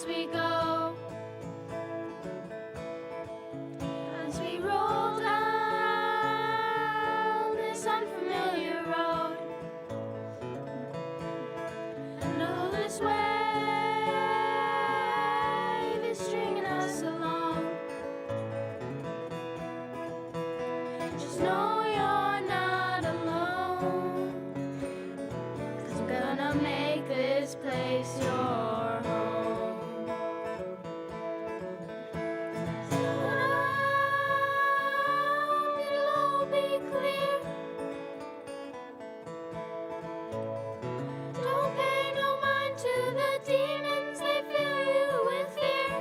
as we go. As we roll down this unfamiliar road, and know this wave is stringing us along. Just know you're not alone, 'cause I'm gonna make this place your home. It'll all be clear. Don't pay no mind to the demons, they fill you with fear.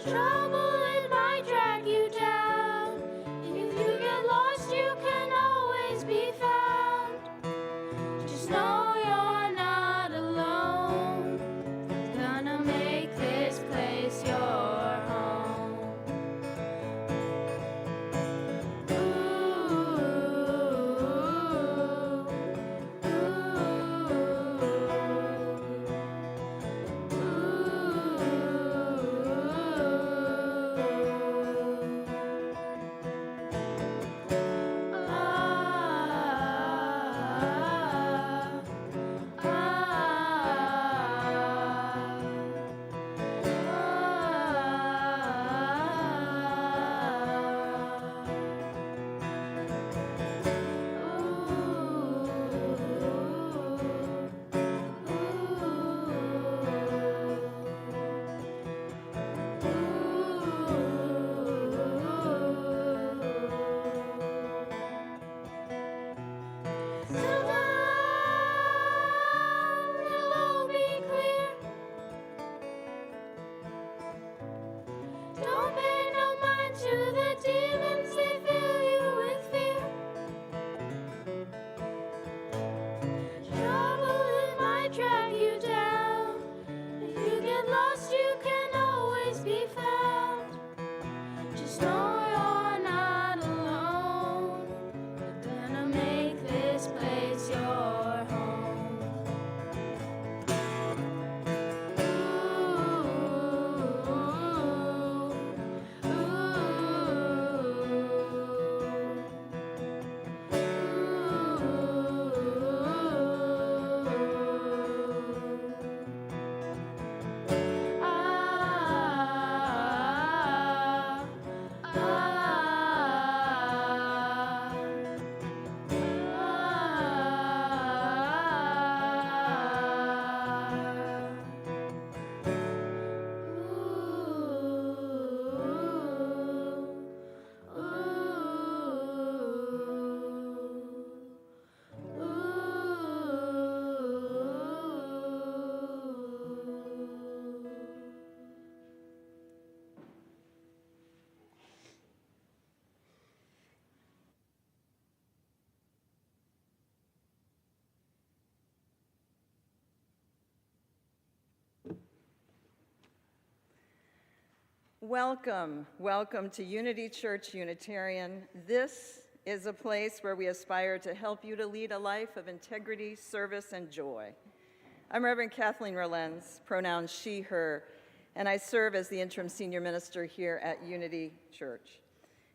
Trouble, it might drag you down. If you get lost, you can always be found. Just know you're not alone. Gonna make this place your home. Ooh, Settle down, it'll all be clear. Don't pay no mind to the demons, they fill you with fear. Trouble, it might drag you down. If you get lost, you can always be found. Just know you're not alone. We're gonna make this place your home. Welcome, welcome to Unity Church-Unitarian. This is a place where we aspire to help you to lead a life of integrity, service, and joy. I'm Reverend Kathleen Rolenz, pronouns she, her, and I serve as the interim senior minister here at Unity Church.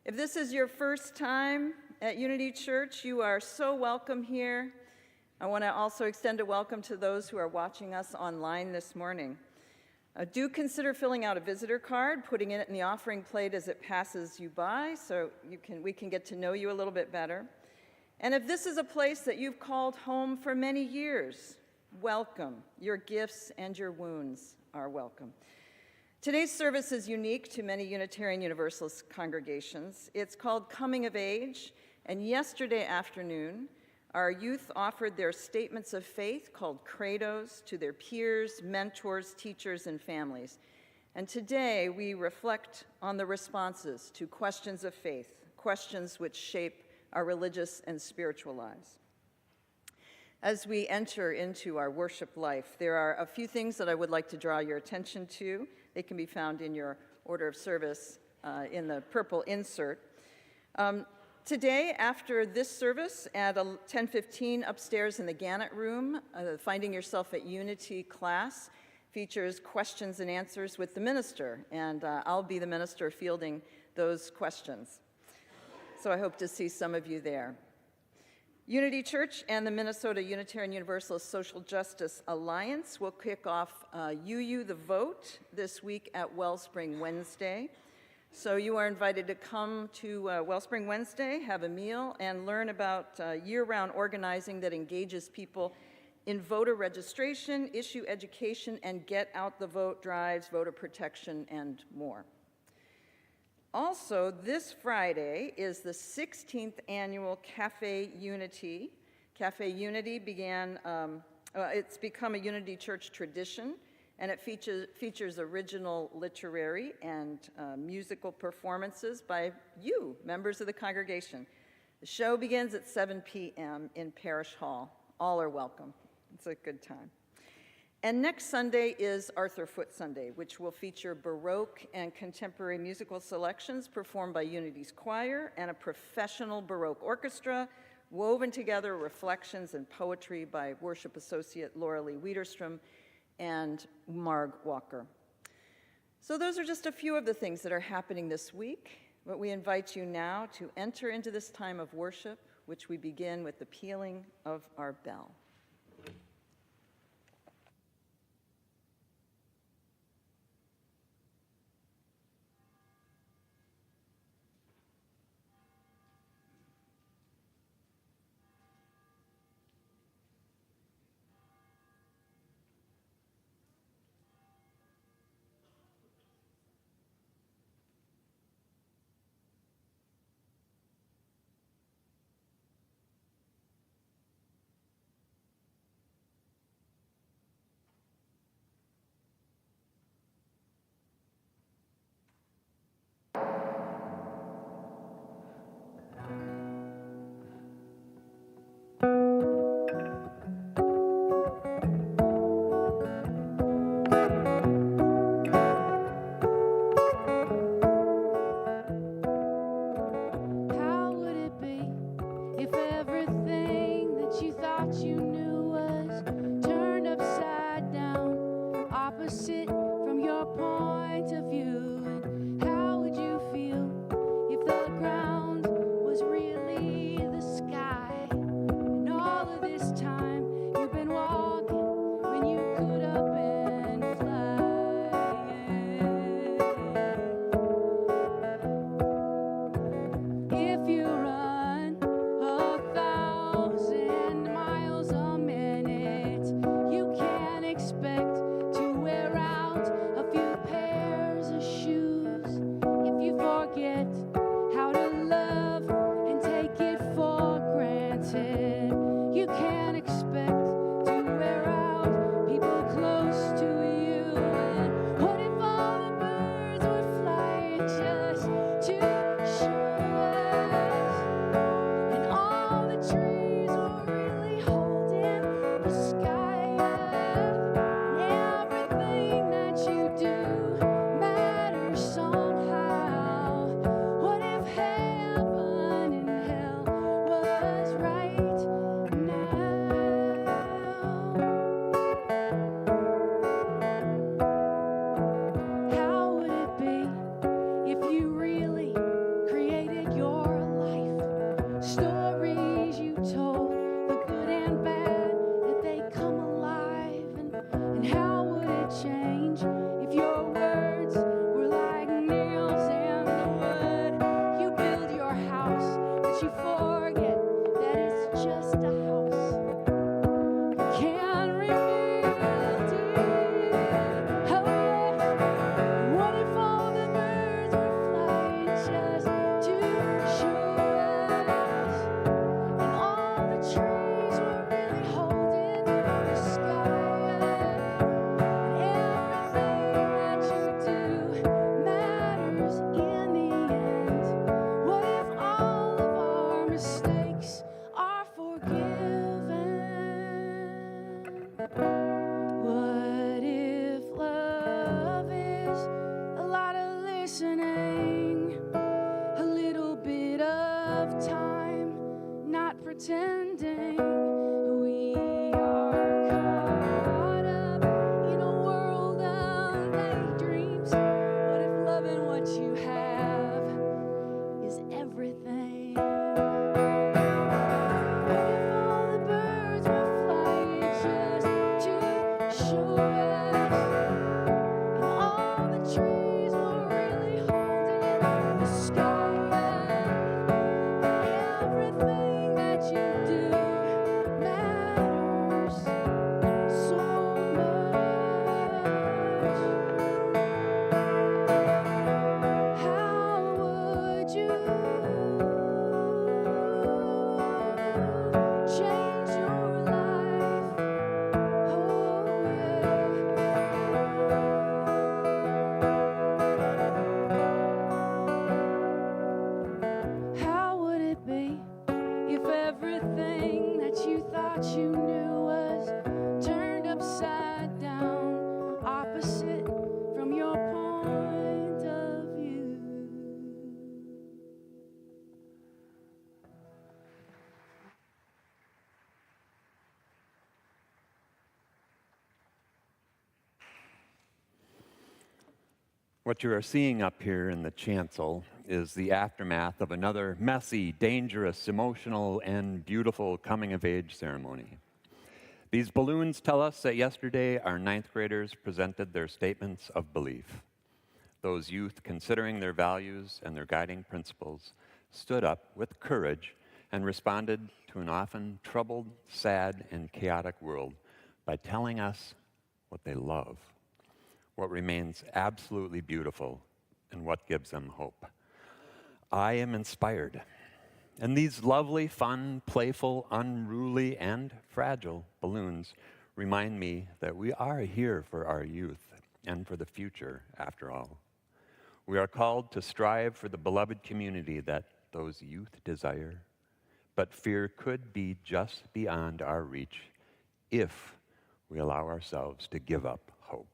If this is your first time at Unity Church, you are so welcome here. I want to also extend a welcome to those who are watching us online this morning. Do consider filling out a visitor card, putting it in the offering plate as it passes you by so we can get to know you a little bit better. And if this is a place that you've called home for many years, welcome. Your gifts and your wounds are welcome. Today's service is unique to many Unitarian Universalist congregations. It's called Coming of Age, and yesterday afternoon, our youth offered their statements of faith, called credos, to their peers, mentors, teachers, and families. And today, we reflect on the responses to questions of faith, questions which shape our religious and spiritual lives. As we enter into our worship life, there are a few things that I would like to draw your attention to. They can be found in your order of service in the purple insert. Today, after this service at 10:15 upstairs in the Gannett Room, Finding Yourself at Unity class features questions and answers with the minister, and I'll be the minister fielding those questions. So I hope to see some of you there. Unity Church and the Minnesota Unitarian Universalist Social Justice Alliance will kick off UU the Vote this week at Wellspring Wednesday. So you are invited to come to Wellspring Wednesday, have a meal, and learn about year-round organizing that engages people in voter registration, issue education, and get out the vote drives, voter protection, and more. Also, this Friday is the 16th annual Cafe Unity. Cafe Unity it's become a Unity Church tradition, and it features original literary and musical performances by you, members of the congregation. The show begins at 7 p.m. in Parish Hall. All are welcome. It's a good time. And next Sunday is Arthur Foote Sunday, which will feature Baroque and contemporary musical selections performed by Unity's choir and a professional Baroque orchestra, woven together reflections and poetry by worship associate Laura Lee Wiederstrom and Marg Walker. So those are just a few of the things that are happening this week, but we invite you now to enter into this time of worship, which we begin with the pealing of our bell. Mistakes are forgiven. pretending. We are caught up in a world of daydreams. What if loving what you have is everything? What if all the birds were flying just to show us, and all the trees were really holding the sky up, and everything that you do matters so much? How would you change your life? Oh, yeah. How would it be if everything that you thought you knew was turned upside down, opposite from your point of view? What you are seeing up here in the chancel is the aftermath of another messy, dangerous, emotional, and beautiful coming-of-age ceremony. These balloons tell us that yesterday our ninth graders presented their statements of belief. Those youth, considering their values and their guiding principles, stood up with courage and responded to an often troubled, sad, and chaotic world by telling us what they love, what remains absolutely beautiful, and what gives them hope. I am inspired. And these lovely, fun, playful, unruly, and fragile balloons remind me that we are here for our youth and for the future, after all. We are called to strive for the beloved community that those youth desire, but fear could be just beyond our reach if we allow ourselves to give up hope.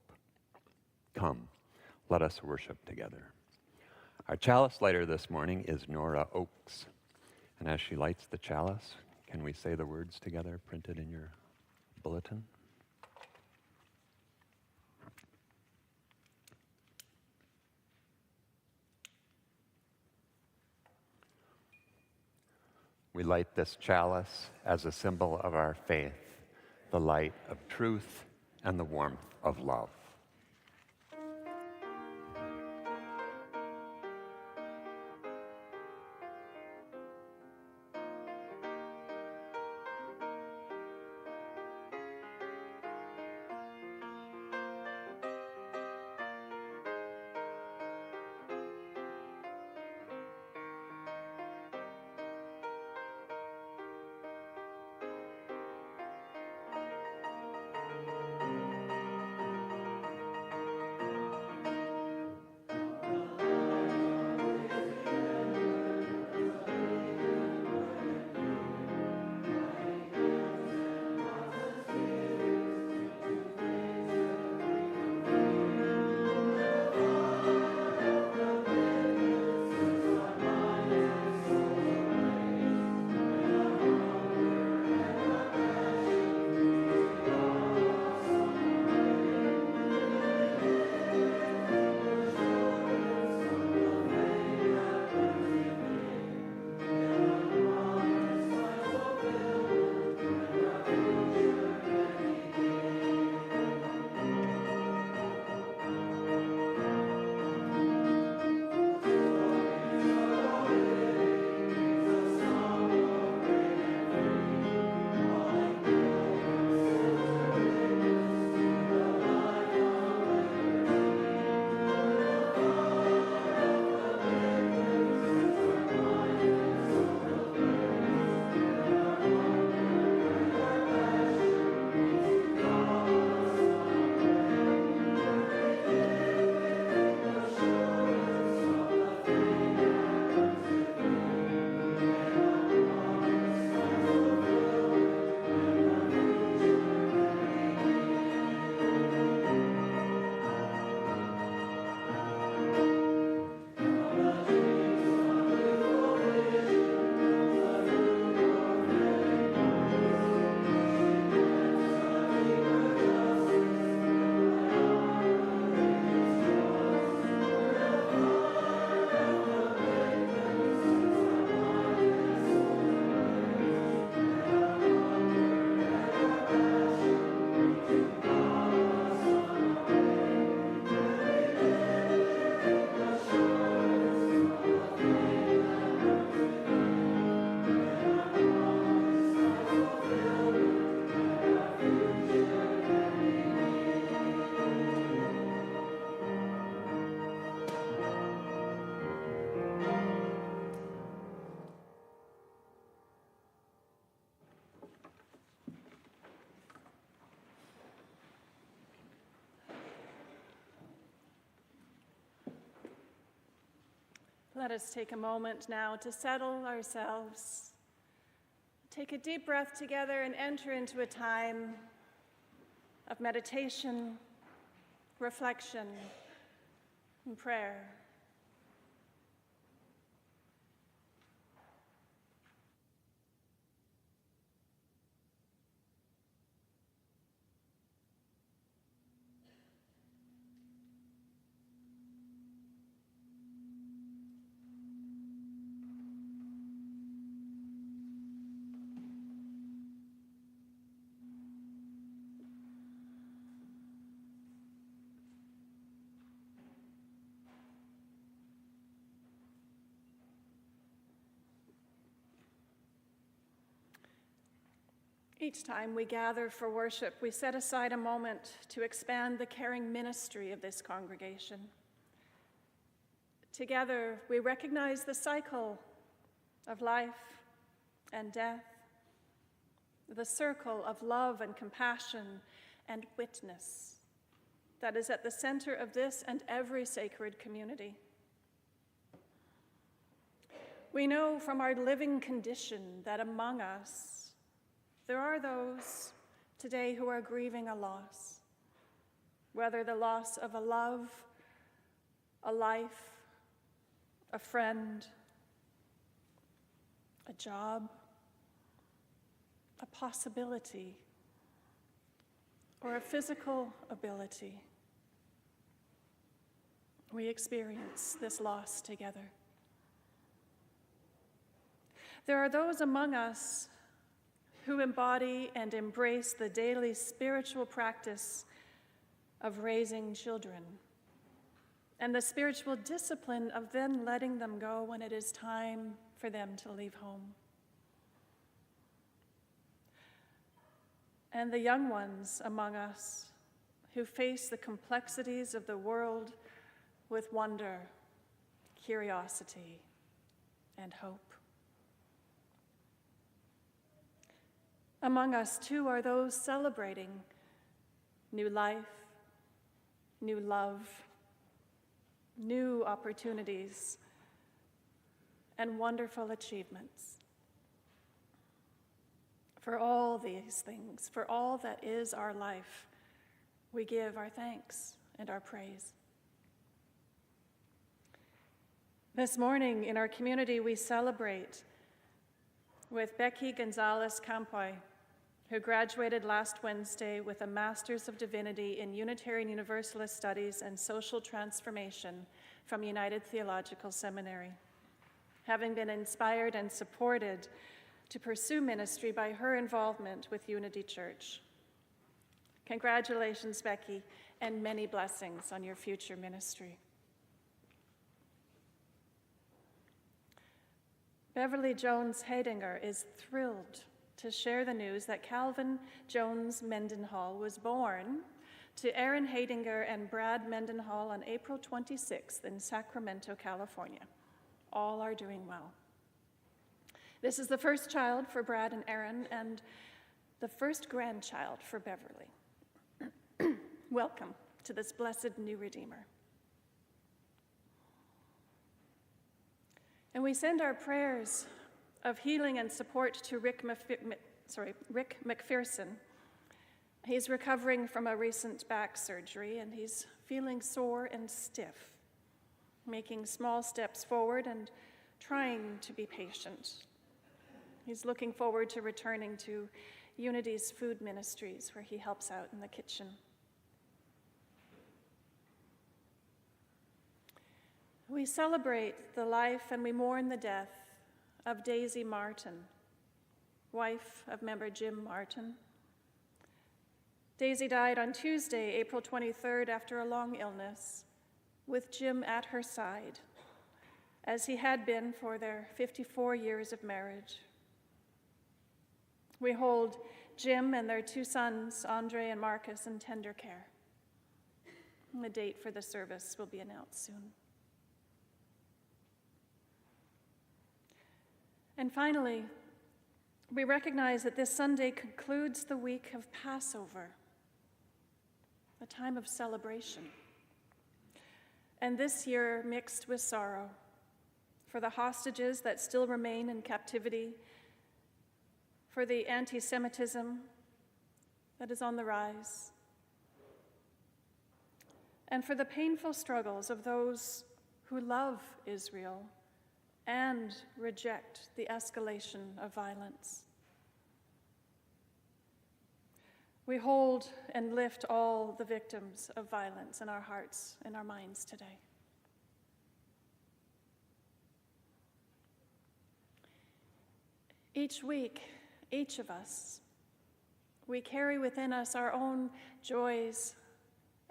Come, let us worship together. Our chalice lighter this morning is Nora Oakes. And as she lights the chalice, can we say the words together printed in your bulletin? We light this chalice as a symbol of our faith, the light of truth and the warmth of love. Let us take a moment now to settle ourselves. Take a deep breath together and enter into a time of meditation, reflection, and prayer. Each time we gather for worship, we set aside a moment to expand the caring ministry of this congregation. Together, we recognize the cycle of life and death, the circle of love and compassion and witness that is at the center of this and every sacred community. We know from our living condition that among us, there are those today who are grieving a loss, whether the loss of a love, a life, a friend, a job, a possibility, or a physical ability. We experience this loss together. There are those among us who embody and embrace the daily spiritual practice of raising children and the spiritual discipline of then letting them go when it is time for them to leave home. And the young ones among us who face the complexities of the world with wonder, curiosity, and hope. Among us, too, are those celebrating new life, new love, new opportunities, and wonderful achievements. For all these things, for all that is our life, we give our thanks and our praise. This morning in our community, we celebrate with Becky Gonzalez Campoy, who graduated last Wednesday with a Master's of Divinity in Unitarian Universalist Studies and Social Transformation from United Theological Seminary, having been inspired and supported to pursue ministry by her involvement with Unity Church. Congratulations, Becky, and many blessings on your future ministry. Beverly Jones Hedinger is thrilled to share the news that Calvin Jones Mendenhall was born to Aaron Hedinger and Brad Mendenhall on April 26th in Sacramento, California. All are doing well. This is the first child for Brad and Aaron and the first grandchild for Beverly. Welcome to this blessed new Redeemer. And we send our prayers of healing and support to Rick McPherson. He's recovering from a recent back surgery, and he's feeling sore and stiff, making small steps forward and trying to be patient. He's looking forward to returning to Unity's food ministries, where he helps out in the kitchen. We celebrate the life and we mourn the death of Daisy Martin, wife of member Jim Martin. Daisy died on Tuesday, April 23rd, after a long illness, with Jim at her side, as he had been for their 54 years of marriage. We hold Jim and their two sons, Andre and Marcus, in tender care. And the date for the service will be announced soon. And finally, we recognize that this Sunday concludes the week of Passover, a time of celebration. And this year, mixed with sorrow, for the hostages that still remain in captivity, for the anti-Semitism that is on the rise, and for the painful struggles of those who love Israel and reject the escalation of violence. We hold and lift all the victims of violence in our hearts and our minds today. Each week, each of us, we carry within us our own joys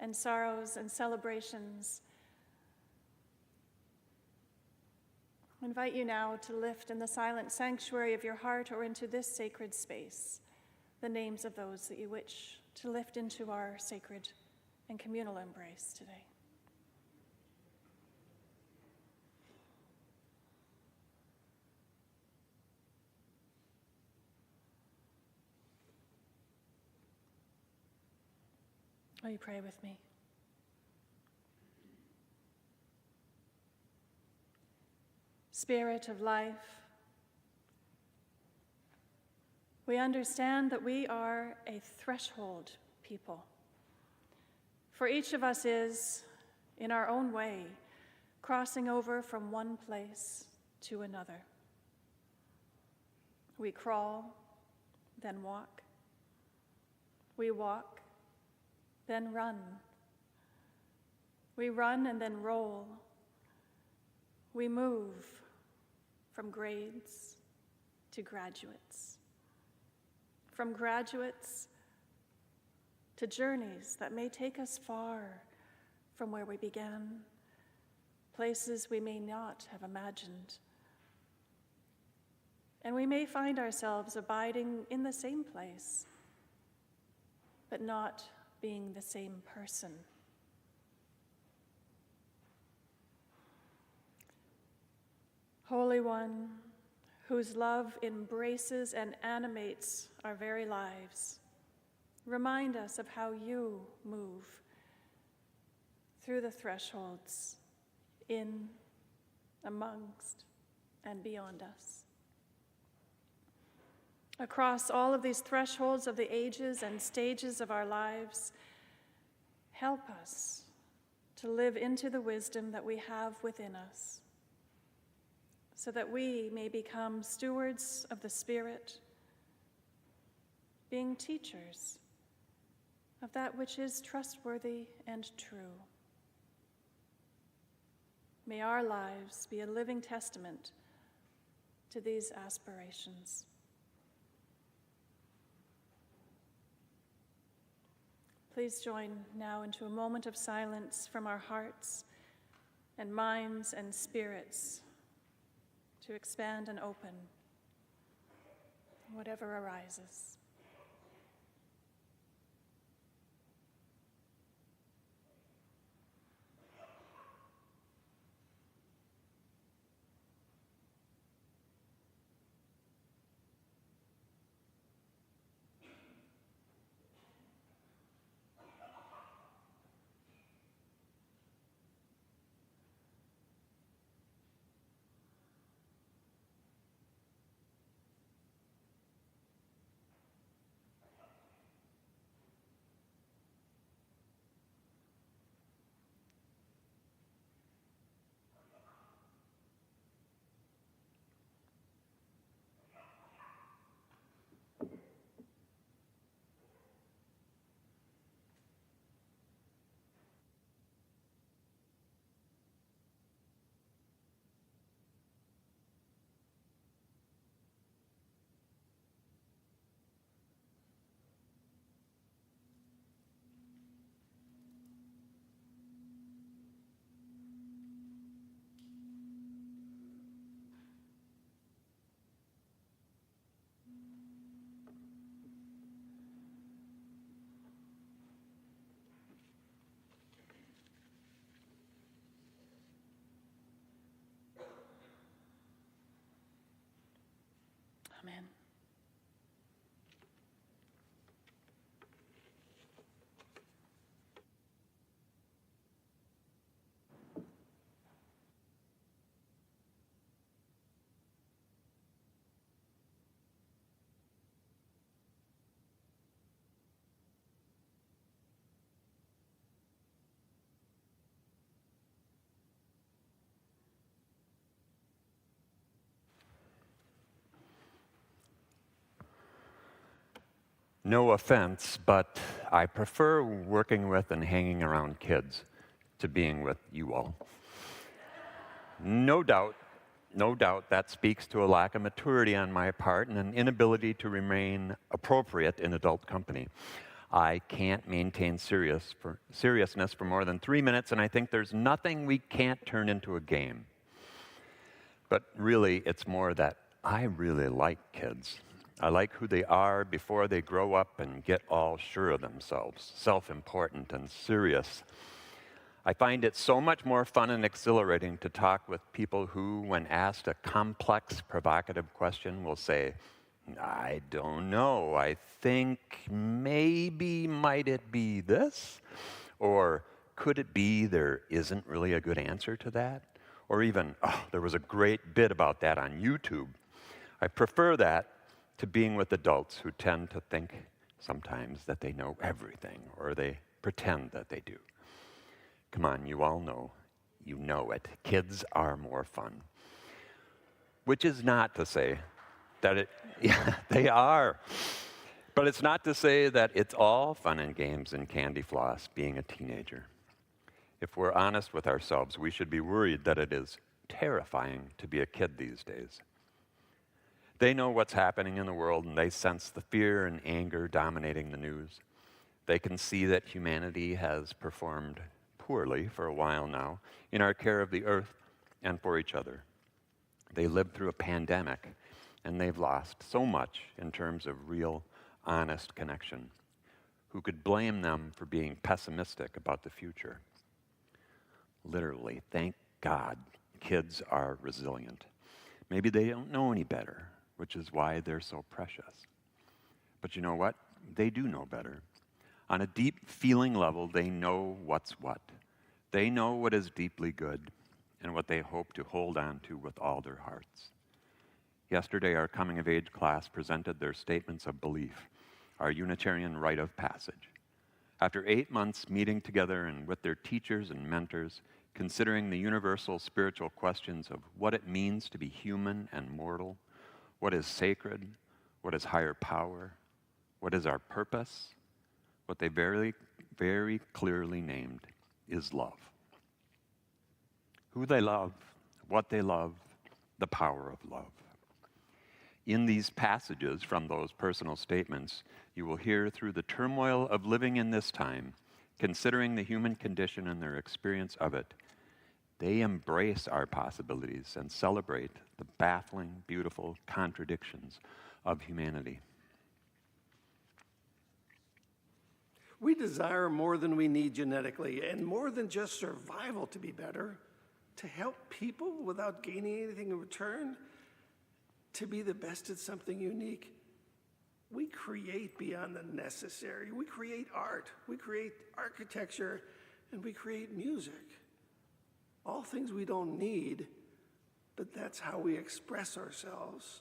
and sorrows and celebrations. I invite you now to lift in the silent sanctuary of your heart or into this sacred space the names of those that you wish to lift into our sacred and communal embrace today. Will you pray with me? Spirit of life, we understand that we are a threshold people. For each of us is, in our own way, crossing over from one place to another. We crawl, then walk. We walk, then run. We run and then roll. We move from grades to graduates, from graduates to journeys that may take us far from where we began, places we may not have imagined. And we may find ourselves abiding in the same place, but not being the same person. Holy One, whose love embraces and animates our very lives, remind us of how you move through the thresholds, in, amongst, and beyond us. Across all of these thresholds of the ages and stages of our lives, help us to live into the wisdom that we have within us, so that we may become stewards of the Spirit, being teachers of that which is trustworthy and true. May our lives be a living testament to these aspirations. Please join now into a moment of silence from our hearts and minds and spirits to expand and open whatever arises. Amen. No offense, but I prefer working with and hanging around kids to being with you all. No doubt that speaks to a lack of maturity on my part and an inability to remain appropriate in adult company. I can't maintain seriousness for more than 3 minutes, and I think there's nothing we can't turn into a game. But really, it's more that I really like kids. I like who they are before they grow up and get all sure of themselves, self-important and serious. I find it so much more fun and exhilarating to talk with people who, when asked a complex, provocative question, will say, I don't know, I think maybe might it be this? Or could it be there isn't really a good answer to that? Or even, oh, there was a great bit about that on YouTube. I prefer that to being with adults who tend to think sometimes that they know everything, or they pretend that they do. Come on, you all know. You know it. Kids are more fun. Which is not to say that yeah, they are. But it's not to say that it's all fun and games and candy floss being a teenager. If we're honest with ourselves, we should be worried that it is terrifying to be a kid these days. They know what's happening in the world, and they sense the fear and anger dominating the news. They can see that humanity has performed poorly for a while now in our care of the earth and for each other. They lived through a pandemic, and they've lost so much in terms of real, honest connection. Who could blame them for being pessimistic about the future? Literally, thank God, kids are resilient. Maybe they don't know any better, which is why they're so precious. But you know what? They do know better. On a deep feeling level, they know what's what. They know what is deeply good and what they hope to hold on to with all their hearts. Yesterday, our coming-of-age class presented their statements of belief, our Unitarian rite of passage. After 8 months meeting together and with their teachers and mentors, considering the universal spiritual questions of what it means to be human and mortal, what is sacred, what is higher power, what is our purpose, what they very, very clearly named is love. Who they love, what they love, the power of love. In these passages from those personal statements, you will hear through the turmoil of living in this time, considering the human condition and their experience of it, they embrace our possibilities and celebrate the baffling, beautiful contradictions of humanity. We desire more than we need genetically, and more than just survival to be better, to help people without gaining anything in return, to be the best at something unique. We create beyond the necessary. We create art, we create architecture, and we create music. All things we don't need, but that's how we express ourselves.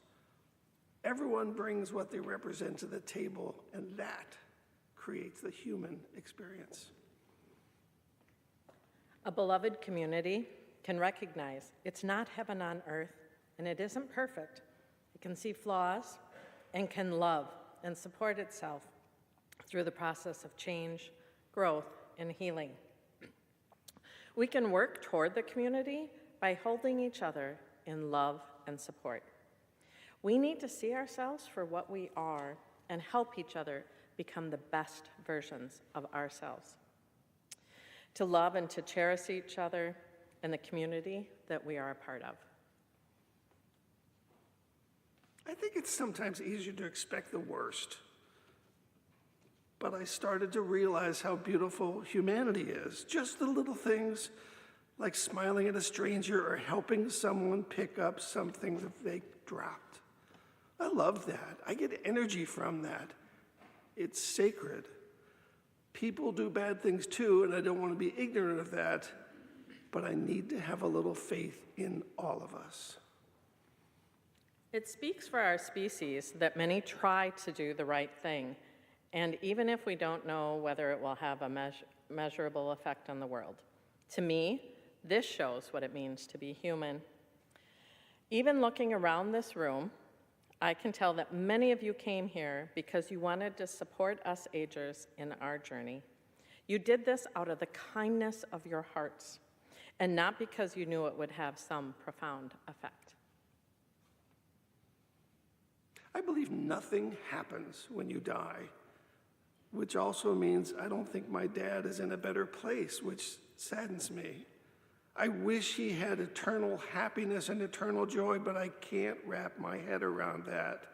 Everyone brings what they represent to the table, and that creates the human experience. A beloved community can recognize it's not heaven on earth, and it isn't perfect. It can see flaws and can love and support itself through the process of change, growth, and healing. We can work toward the community by holding each other in love and support. We need to see ourselves for what we are and help each other become the best versions of ourselves. To love and to cherish each other and the community that we are a part of. I think it's sometimes easier to expect the worst. But I started to realize how beautiful humanity is. Just the little things like smiling at a stranger or helping someone pick up something that they dropped. I love that. I get energy from that. It's sacred. People do bad things too, and I don't want to be ignorant of that, but I need to have a little faith in all of us. It speaks for our species that many try to do the right thing, and even if we don't know whether it will have a measurable effect on the world. To me, this shows what it means to be human. Even looking around this room, I can tell that many of you came here because you wanted to support us agers in our journey. You did this out of the kindness of your hearts, and not because you knew it would have some profound effect. I believe nothing happens when you die, which also means I don't think my dad is in a better place, which saddens me. I wish he had eternal happiness and eternal joy, but I can't wrap my head around that.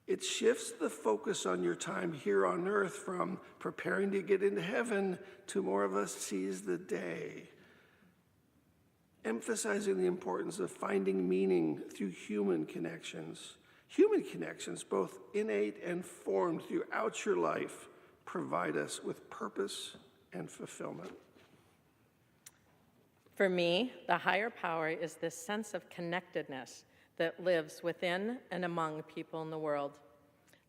It shifts the focus on your time here on earth from preparing to get into heaven to more of a seize the day, emphasizing the importance of finding meaning through human connections. Human connections, both innate and formed throughout your life, provide us with purpose and fulfillment. For me, the higher power is this sense of connectedness that lives within and among people in the world.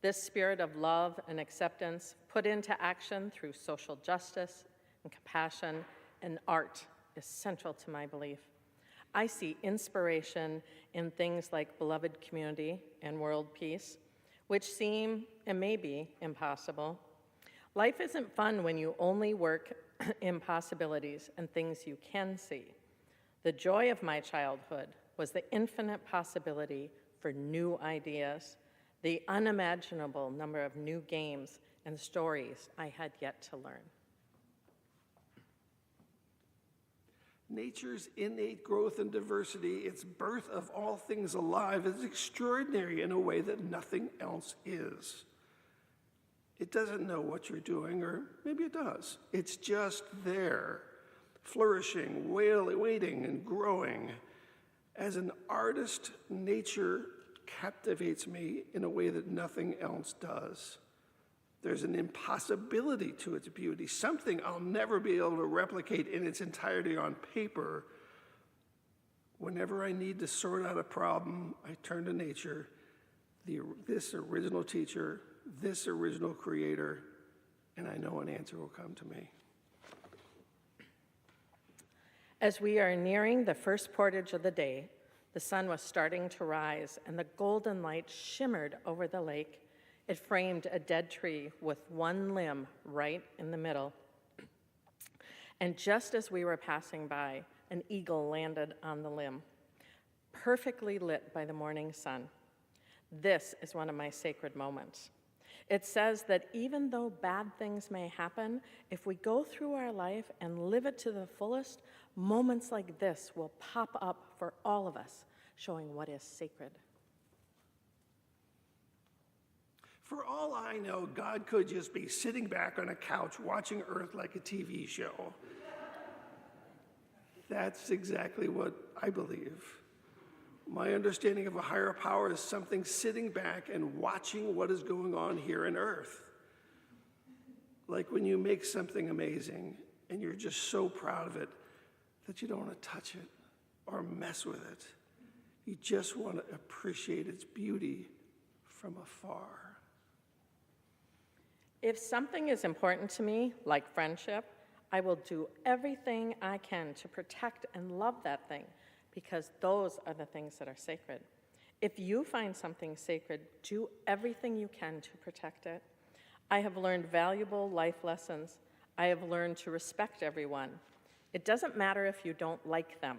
This spirit of love and acceptance put into action through social justice and compassion and art is central to my belief. I see inspiration in things like beloved community and world peace, which seem and may be impossible. Life isn't fun when you only work impossibilities and things you can see. The joy of my childhood was the infinite possibility for new ideas, the unimaginable number of new games and stories I had yet to learn. Nature's innate growth and diversity, its birth of all things alive, is extraordinary in a way that nothing else is. It doesn't know what you're doing, or maybe it does. It's just there, flourishing, waiting, and growing. As an artist, nature captivates me in a way that nothing else does. There's an impossibility to its beauty, something I'll never be able to replicate in its entirety on paper. Whenever I need to sort out a problem, I turn to nature, this original teacher, this original creator, and I know an answer will come to me. As we are nearing the first portage of the day, the sun was starting to rise, and the golden light shimmered over the lake. It framed a dead tree with one limb right in the middle. And just as we were passing by, an eagle landed on the limb, perfectly lit by the morning sun. This is one of my sacred moments. It says that even though bad things may happen, if we go through our life and live it to the fullest, moments like this will pop up for all of us, showing what is sacred. For all I know, God could just be sitting back on a couch watching Earth like a TV show. That's exactly what I believe. My understanding of a higher power is something sitting back and watching what is going on here on Earth. Like when you make something amazing and you're just so proud of it that you don't want to touch it or mess with it. You just want to appreciate its beauty from afar. If something is important to me, like friendship, I will do everything I can to protect and love that thing, because those are the things that are sacred. If you find something sacred, do everything you can to protect it. I have learned valuable life lessons. I have learned to respect everyone. It doesn't matter if you don't like them.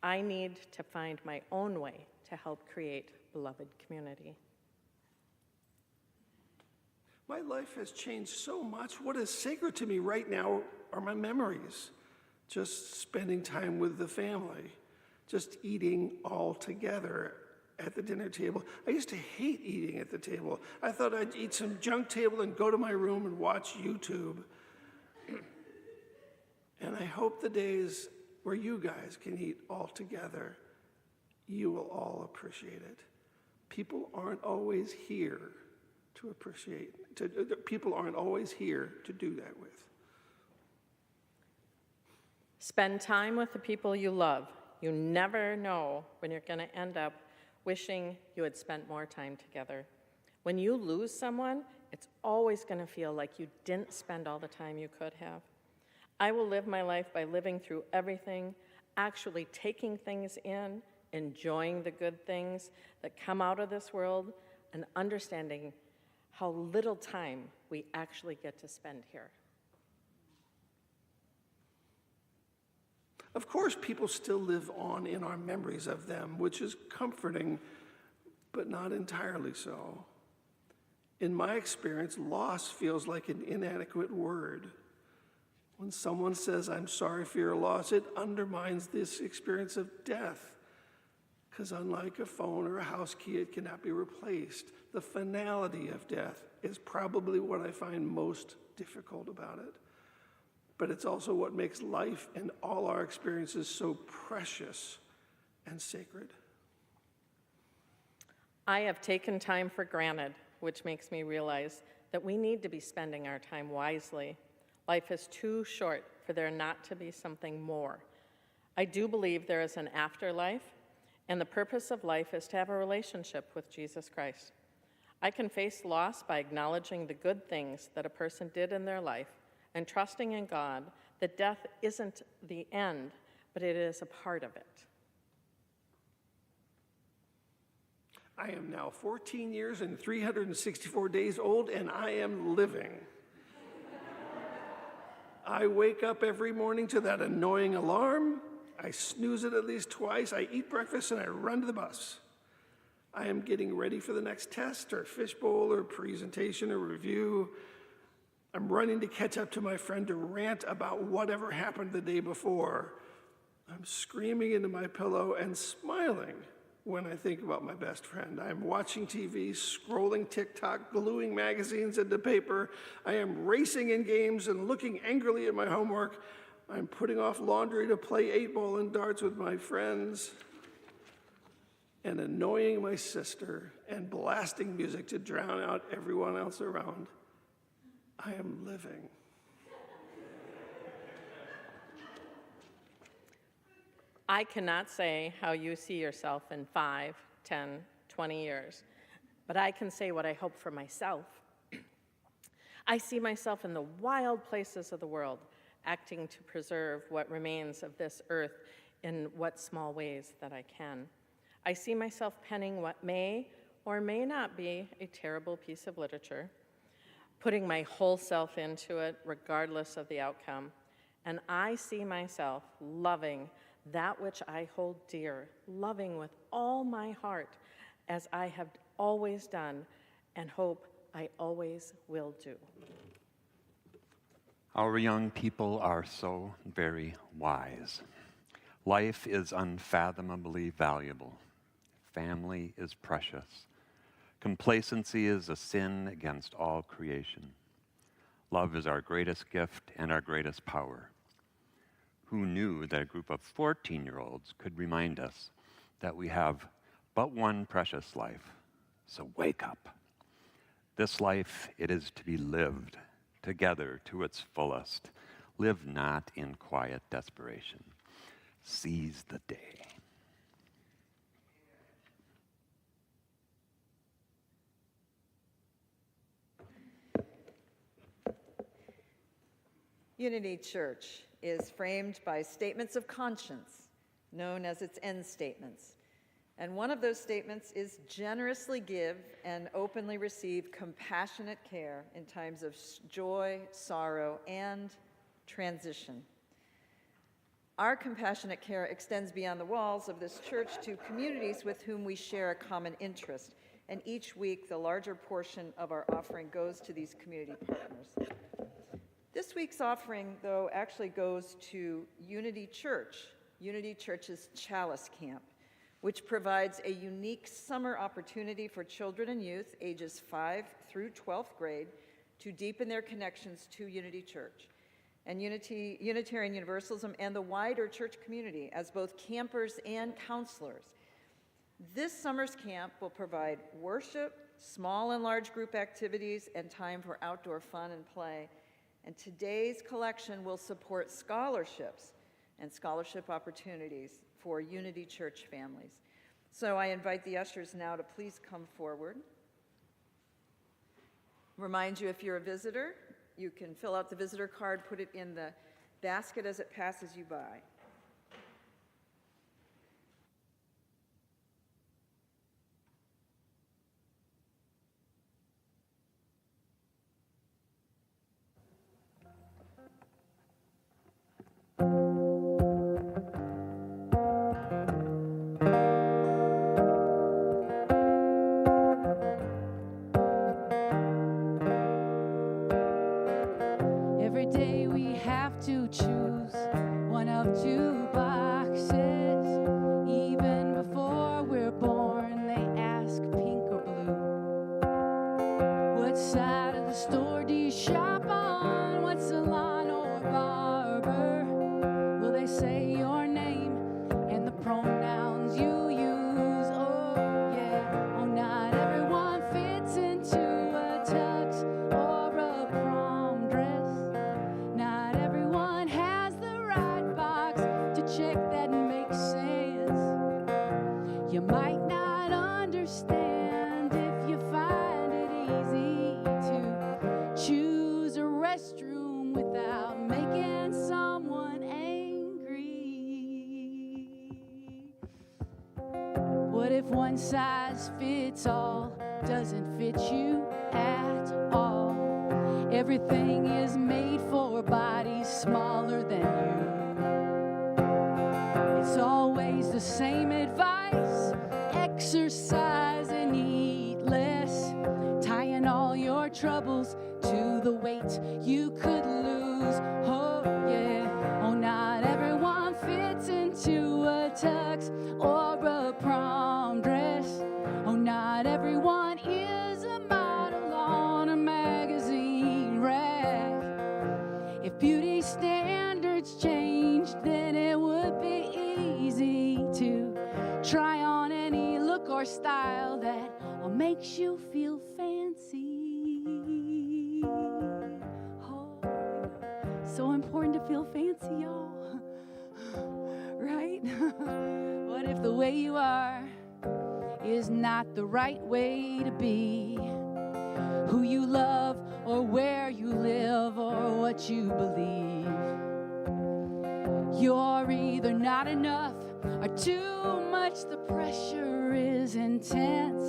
I need to find my own way to help create beloved community. My life has changed so much. What is sacred to me right now are my memories. Just spending time with the family, just eating all together at the dinner table. I used to hate eating at the table. I thought I'd eat some junk table and go to my room and watch YouTube. And I hope the days where you guys can eat all together, you will all appreciate it. People aren't always here to appreciate. People aren't always here to do that with. Spend time with the people you love. You never know when you're going to end up wishing you had spent more time together. When you lose someone, it's always going to feel like you didn't spend all the time you could have. I will live my life by living through everything, actually taking things in, enjoying the good things that come out of this world, and understanding how little time we actually get to spend here. Of course, people still live on in our memories of them, which is comforting, but not entirely so. In my experience, loss feels like an inadequate word. When someone says, "I'm sorry for your loss," it undermines this experience of death, because unlike a phone or a house key, it cannot be replaced. The finality of death is probably what I find most difficult about it. But it's also what makes life and all our experiences so precious and sacred. I have taken time for granted, which makes me realize that we need to be spending our time wisely. Life is too short for there not to be something more. I do believe there is an afterlife, and the purpose of life is to have a relationship with Jesus Christ. I can face loss by acknowledging the good things that a person did in their life and trusting in God that death isn't the end, but it is a part of it. I am now 14 years and 364 days old, and I am living. I wake up every morning to that annoying alarm. I snooze it at least twice. I eat breakfast, and I run to the bus. I am getting ready for the next test or fishbowl or presentation or review. I'm running to catch up to my friend to rant about whatever happened the day before. I'm screaming into my pillow and smiling when I think about my best friend. I'm watching TV, scrolling TikTok, gluing magazines into paper. I am racing in games and looking angrily at my homework. I'm putting off laundry to play 8-ball and darts with my friends, and annoying my sister and blasting music to drown out everyone else around. I am living. I cannot say how you see yourself in 5, 10, 20 years, but I can say what I hope for myself. I see myself in the wild places of the world, acting to preserve what remains of this earth in what small ways that I can. I see myself penning what may or may not be a terrible piece of literature, putting my whole self into it regardless of the outcome. And I see myself loving that which I hold dear, loving with all my heart as I have always done and hope I always will do. Our young people are so very wise. Life is unfathomably valuable. Family is precious. Complacency is a sin against all creation. Love is our greatest gift and our greatest power. Who knew that a group of 14-year-olds could remind us that we have but one precious life? So wake up. This life, it is to be lived together to its fullest. Live not in quiet desperation. Seize the day. Unity Church is framed by statements of conscience, known as its end statements. And one of those statements is generously give and openly receive compassionate care in times of joy, sorrow, and transition. Our compassionate care extends beyond the walls of this church to communities with whom we share a common interest. And each week, the larger portion of our offering goes to these community partners. This week's offering, though, actually goes to Unity Church's Chalice Camp, which provides a unique summer opportunity for children and youth ages 5 through 12th grade to deepen their connections to Unity Church and Unitarian Universalism and the wider church community as both campers and counselors. This summer's camp will provide worship, small and large group activities, and time for outdoor fun and play. And today's collection will support scholarships and scholarship opportunities for Unity Church families. So I invite the ushers now to please come forward. Remind you, if you're a visitor, you can fill out the visitor card, put it in the basket as it passes you by. every day we have to choose one of two boxes. Even before we're born, they ask pink or blue. What side of the store do you shop on? What salon or barber? Will they say your name and the pronouns you use? Oh yeah, oh not everyone fits into a tux or a prom dress. Not everyone has the right box to check that makes sense. You might not understand if you find it easy to choose a restroom without making someone angry. What if one size fits all doesn't fit you at all? Everything is made for bodies smaller than you. It's always the same advice: exercise and eat less, tying all your troubles to the weight you could lose. Oh yeah, oh not everyone fits into a tux or a prom dress. Oh not everyone is a model on a magazine rack. If beauty standards changed, then it would be easy to try on any look or style that makes you feel fancy. Oh, so important to feel fancy, y'all. Right? What if the way you are is not the right way to be? Who you love, or where you live, or what you believe. You're either not enough or too much. The pressure is intense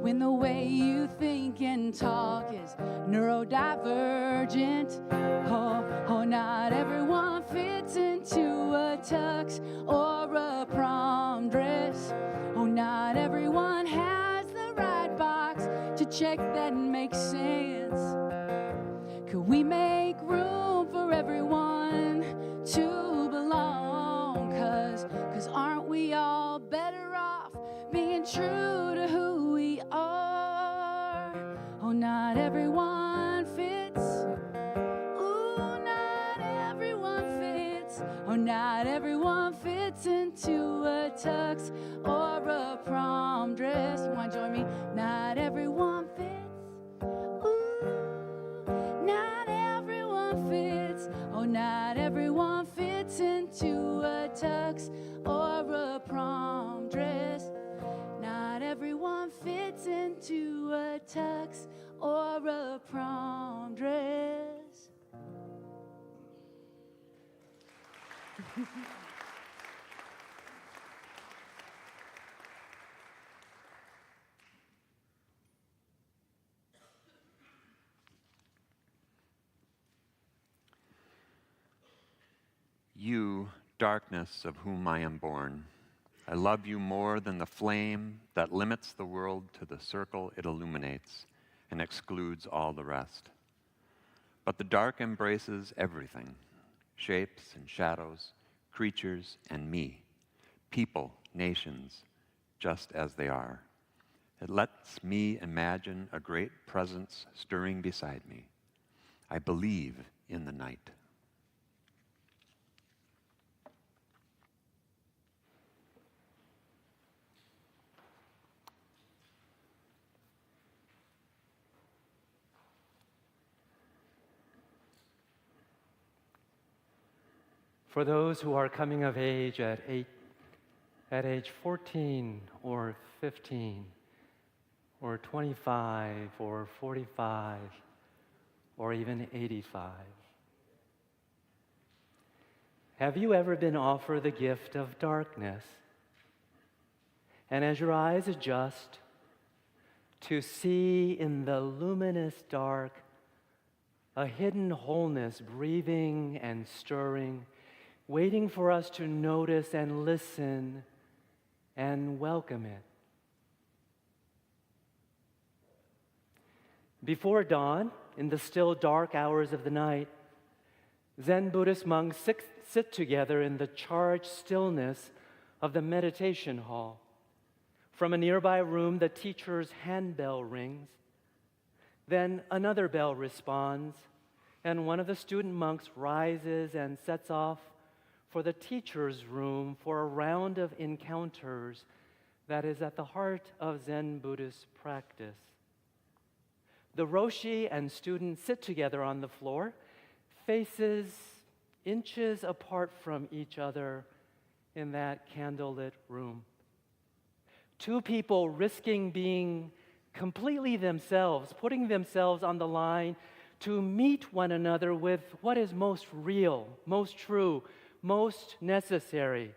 when the way you think and talk is neurodivergent. Oh, not everyone fits into a tux or a prom dress. Oh, not everyone has the right box to check that makes sense. Could we make room for everyone to belong? Cause aren't we all better off being true to who we are? Oh, not everyone fits. Ooh, not everyone fits. Oh, not everyone fits into a tux or a prom dress. You want to join me? Not everyone fits. Not everyone fits. Oh, not everyone fits into a tux or a prom dress. Not everyone fits into a tux or a prom dress. You, darkness of whom I am born, I love you more than the flame that limits the world to the circle it illuminates and excludes all the rest. But the dark embraces everything, shapes and shadows, creatures and me, people, nations, just as they are. It lets me imagine a great presence stirring beside me. I believe in the night. For those who are coming of age at age 14 or 15 or 25 or 45 or even 85. Have you ever been offered the gift of darkness? And as your eyes adjust to see in the luminous dark a hidden wholeness breathing and stirring, waiting for us to notice and listen and welcome it. Before dawn, in the still dark hours of the night, Zen Buddhist monks sit together in the charged stillness of the meditation hall. From a nearby room, the teacher's handbell rings. Then another bell responds, and one of the student monks rises and sets off for the teacher's room for a round of encounters that is at the heart of Zen Buddhist practice. The Roshi and student sit together on the floor, faces inches apart from each other in that candlelit room. Two people risking being completely themselves, putting themselves on the line to meet one another with what is most real, most true, most necessary,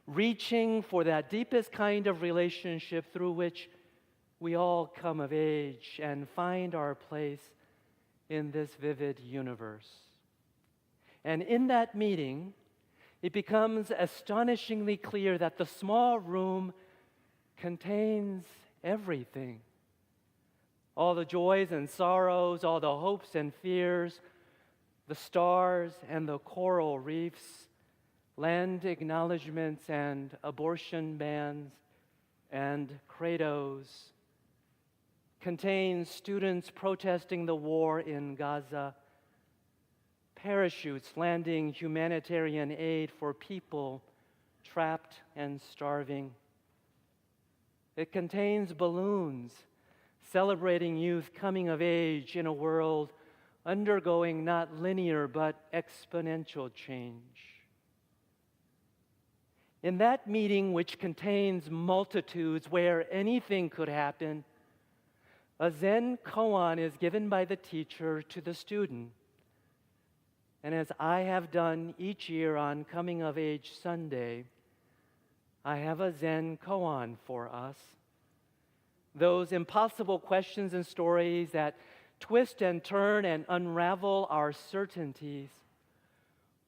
reaching for that deepest kind of relationship through which we all come of age and find our place in this vivid universe. And in that meeting, it becomes astonishingly clear that the small room contains everything. All the joys and sorrows, all the hopes and fears, the stars and the coral reefs, land acknowledgments and abortion bans and credos, contains students protesting the war in Gaza, parachutes landing humanitarian aid for people trapped and starving. It contains balloons celebrating youth coming of age in a world undergoing not linear but exponential change. In that meeting, which contains multitudes where anything could happen, a Zen koan is given by the teacher to the student. And as I have done each year on Coming of Age Sunday, I have a Zen koan for us. Those impossible questions and stories that twist and turn and unravel our certainties,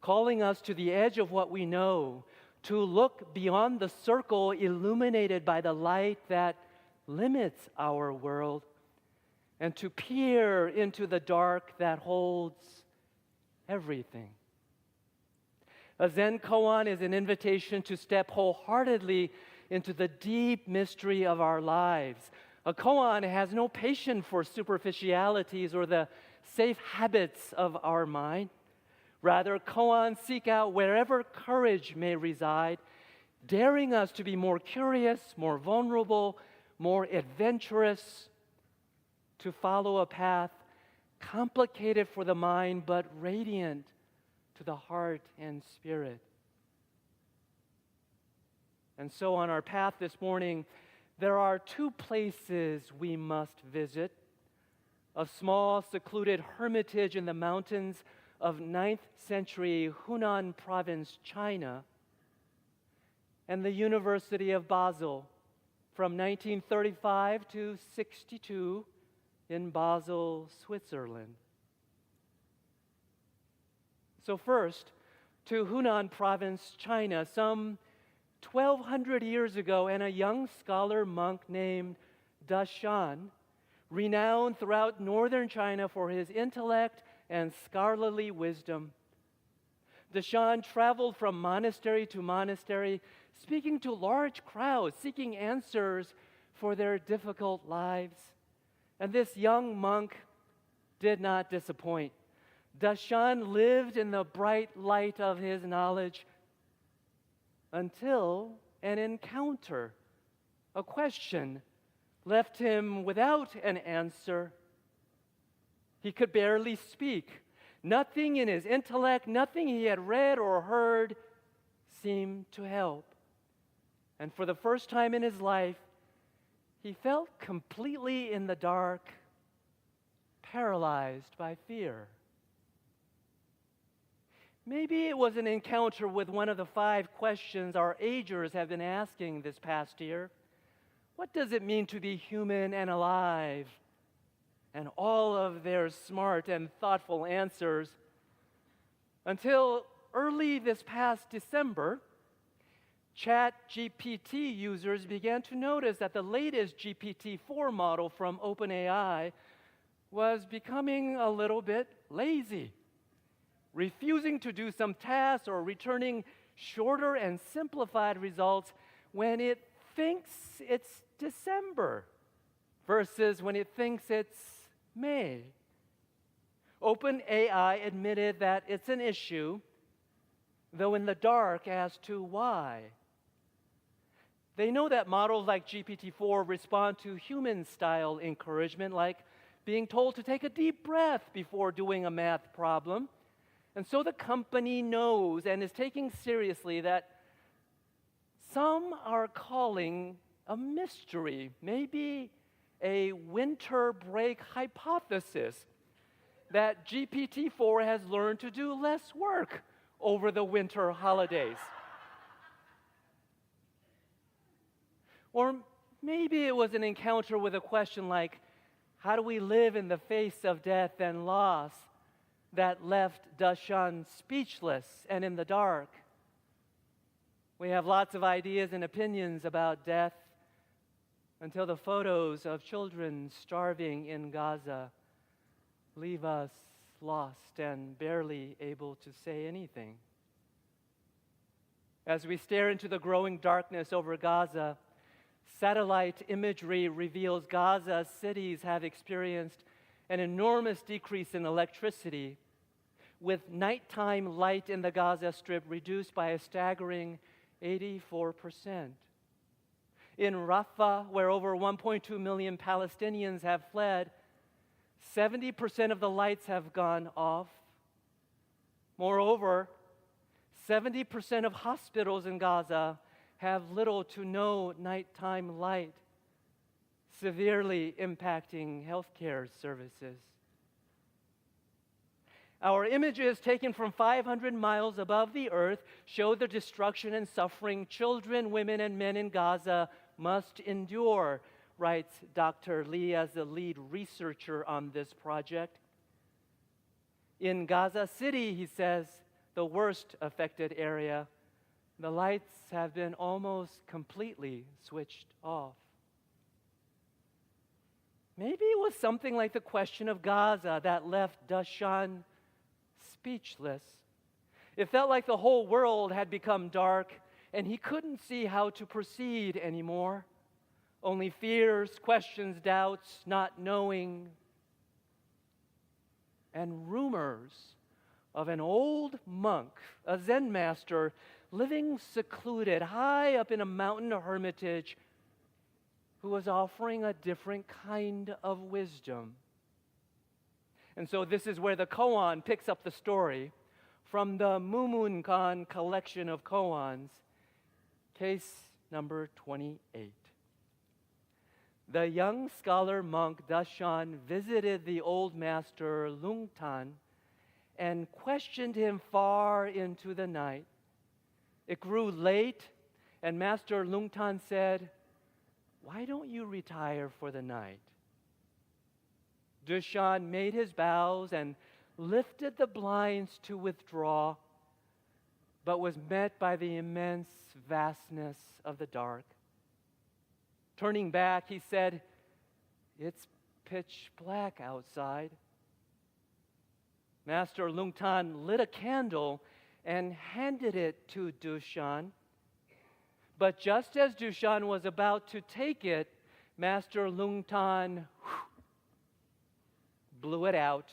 calling us to the edge of what we know, to look beyond the circle illuminated by the light that limits our world, and to peer into the dark that holds everything. A Zen koan is an invitation to step wholeheartedly into the deep mystery of our lives. A koan has no patience for superficialities or the safe habits of our mind. Rather, koans seek out wherever courage may reside, daring us to be more curious, more vulnerable, more adventurous, to follow a path complicated for the mind but radiant to the heart and spirit. And so on our path this morning, there are two places we must visit: a small secluded hermitage in the mountains of 9th century Hunan province, China, and the University of Basel from 1935 to 62 in Basel, Switzerland. So first, to Hunan province, China, some 1,200 years ago, and a young scholar monk named Dashan, renowned throughout northern China for his intellect and scholarly wisdom. Dashan traveled from monastery to monastery, speaking to large crowds, seeking answers for their difficult lives. And this young monk did not disappoint. Dashan lived in the bright light of his knowledge until an encounter, a question, left him without an answer. He could barely speak. Nothing in his intellect, nothing he had read or heard seemed to help. And for the first time in his life, he felt completely in the dark, paralyzed by fear. Maybe it was an encounter with one of the 5 questions our agers have been asking this past year. What does it mean to be human and alive? And all of their smart and thoughtful answers. Until early this past December, ChatGPT users began to notice that the latest GPT-4 model from OpenAI was becoming a little bit lazy. refusing to do some task or returning shorter and simplified results when it thinks it's December versus when it thinks it's May. OpenAI admitted that it's an issue, though in the dark as to why. They know that models like GPT-4 respond to human-style encouragement, like being told to take a deep breath before doing a math problem. And so the company knows and is taking seriously that some are calling a mystery, maybe a winter break hypothesis, that GPT-4 has learned to do less work over the winter holidays. Or maybe it was an encounter with a question like, how do we live in the face of death and loss, that left Dashan speechless and in the dark? We have lots of ideas and opinions about death until the photos of children starving in Gaza leave us lost and barely able to say anything. As we stare into the growing darkness over Gaza, satellite imagery reveals Gaza's cities have experienced an enormous decrease in electricity, with nighttime light in the Gaza Strip reduced by a staggering 84%. In Rafah, where over 1.2 million Palestinians have fled, 70% of the lights have gone off. Moreover, 70% of hospitals in Gaza have little to no nighttime light, severely impacting healthcare services. Our images taken from 500 miles above the earth show the destruction and suffering children, women, and men in Gaza must endure, writes Dr. Lee as the lead researcher on this project. In Gaza City, he says, the worst affected area, the lights have been almost completely switched off. Maybe it was something like the question of Gaza that left Dashan speechless. It felt like the whole world had become dark and he couldn't see how to proceed anymore. Only fears, questions, doubts, not knowing, and rumors of an old monk, a Zen master, living secluded high up in a mountain hermitage who was offering a different kind of wisdom. And so this is where the koan picks up the story from the Mumunkan collection of koans, case number 28. The young scholar monk Dashan visited the old master Lungtan and questioned him far into the night. It grew late, and Master Lungtan said, "Why don't you retire for the night?" Dashan made his bows and lifted the blinds to withdraw, but was met by the immense vastness of the dark. Turning back, he said, "It's pitch black outside." Master Lungtan lit a candle and handed it to Dashan. But just as Dashan was about to take it, Master Lungtan blew it out.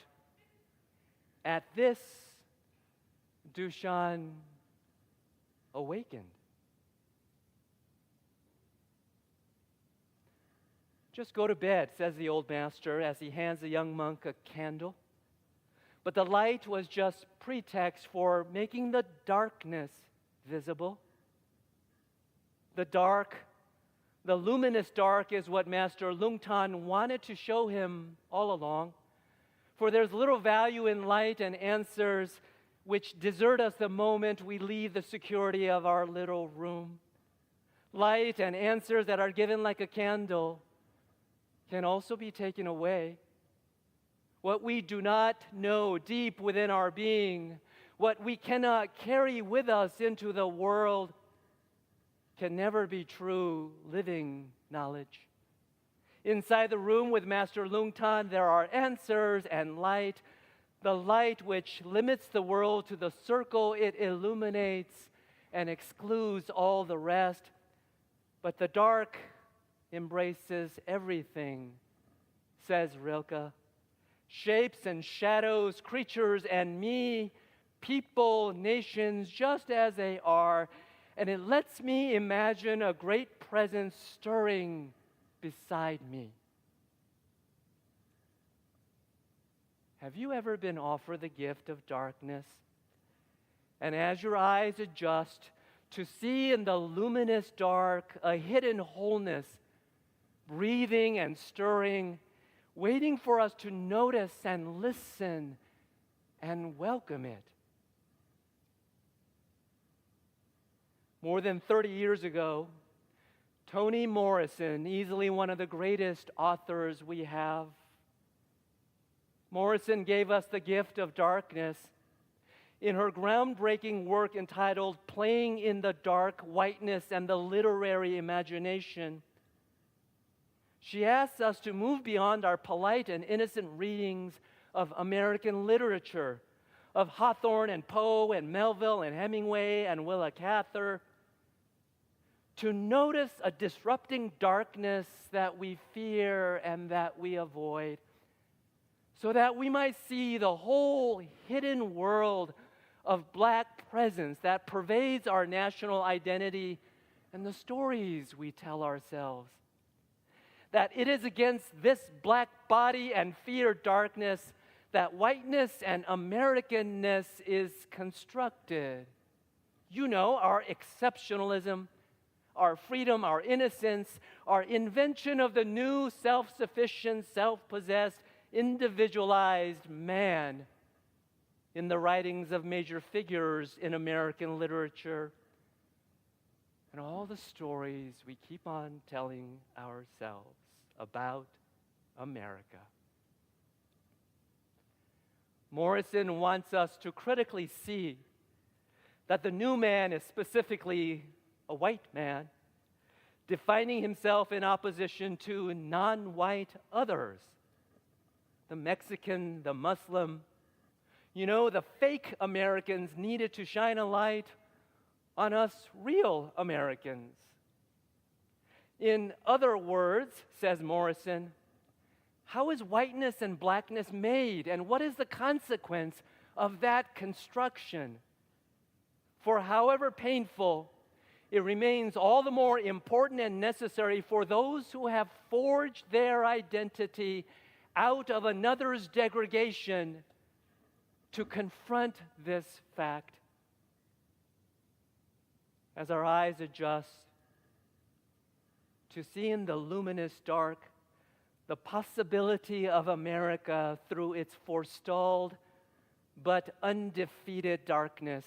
At this, Dashan awakened. "Just go to bed," says the old master as he hands the young monk a candle. But the light was just pretext for making the darkness visible. The dark, the luminous dark, is what Master Lungtan wanted to show him all along. For there's little value in light and answers which desert us the moment we leave the security of our little room. Light and answers that are given like a candle can also be taken away. What we do not know deep within our being, what we cannot carry with us into the world, can never be true living knowledge. Inside the room with Master Lungtan, there are answers and light, the light which limits the world to the circle it illuminates and excludes all the rest. But the dark embraces everything, says Rilke. Shapes and shadows, creatures and me, people, nations, just as they are. And it lets me imagine a great presence stirring beside me. Have you ever been offered the gift of darkness? And as your eyes adjust to see in the luminous dark a hidden wholeness, breathing and stirring, waiting for us to notice and listen and welcome it. More than 30 years ago, Toni Morrison, easily one of the greatest authors we have, Morrison gave us the gift of darkness in her groundbreaking work entitled Playing in the Dark, Whiteness and the Literary Imagination. She asks us to move beyond our polite and innocent readings of American literature, of Hawthorne and Poe and Melville and Hemingway and Willa Cather, to notice a disrupting darkness that we fear and that we avoid, so that we might see the whole hidden world of Black presence that pervades our national identity and the stories we tell ourselves. That it is against this Black body and fear darkness that whiteness and Americanness is constructed. You know, our exceptionalism, our freedom, our innocence, our invention of the new self-sufficient, self-possessed, individualized man in the writings of major figures in American literature, and all the stories we keep on telling ourselves about America. Morrison wants us to critically see that the new man is specifically a white man, defining himself in opposition to non-white others, the Mexican, the Muslim. You know, the fake Americans needed to shine a light on us real Americans. In other words, says Morrison, how is whiteness and blackness made, and what is the consequence of that construction? For however painful, it remains all the more important and necessary for those who have forged their identity out of another's degradation to confront this fact. As our eyes adjust to see in the luminous dark the possibility of America through its forestalled but undefeated darkness,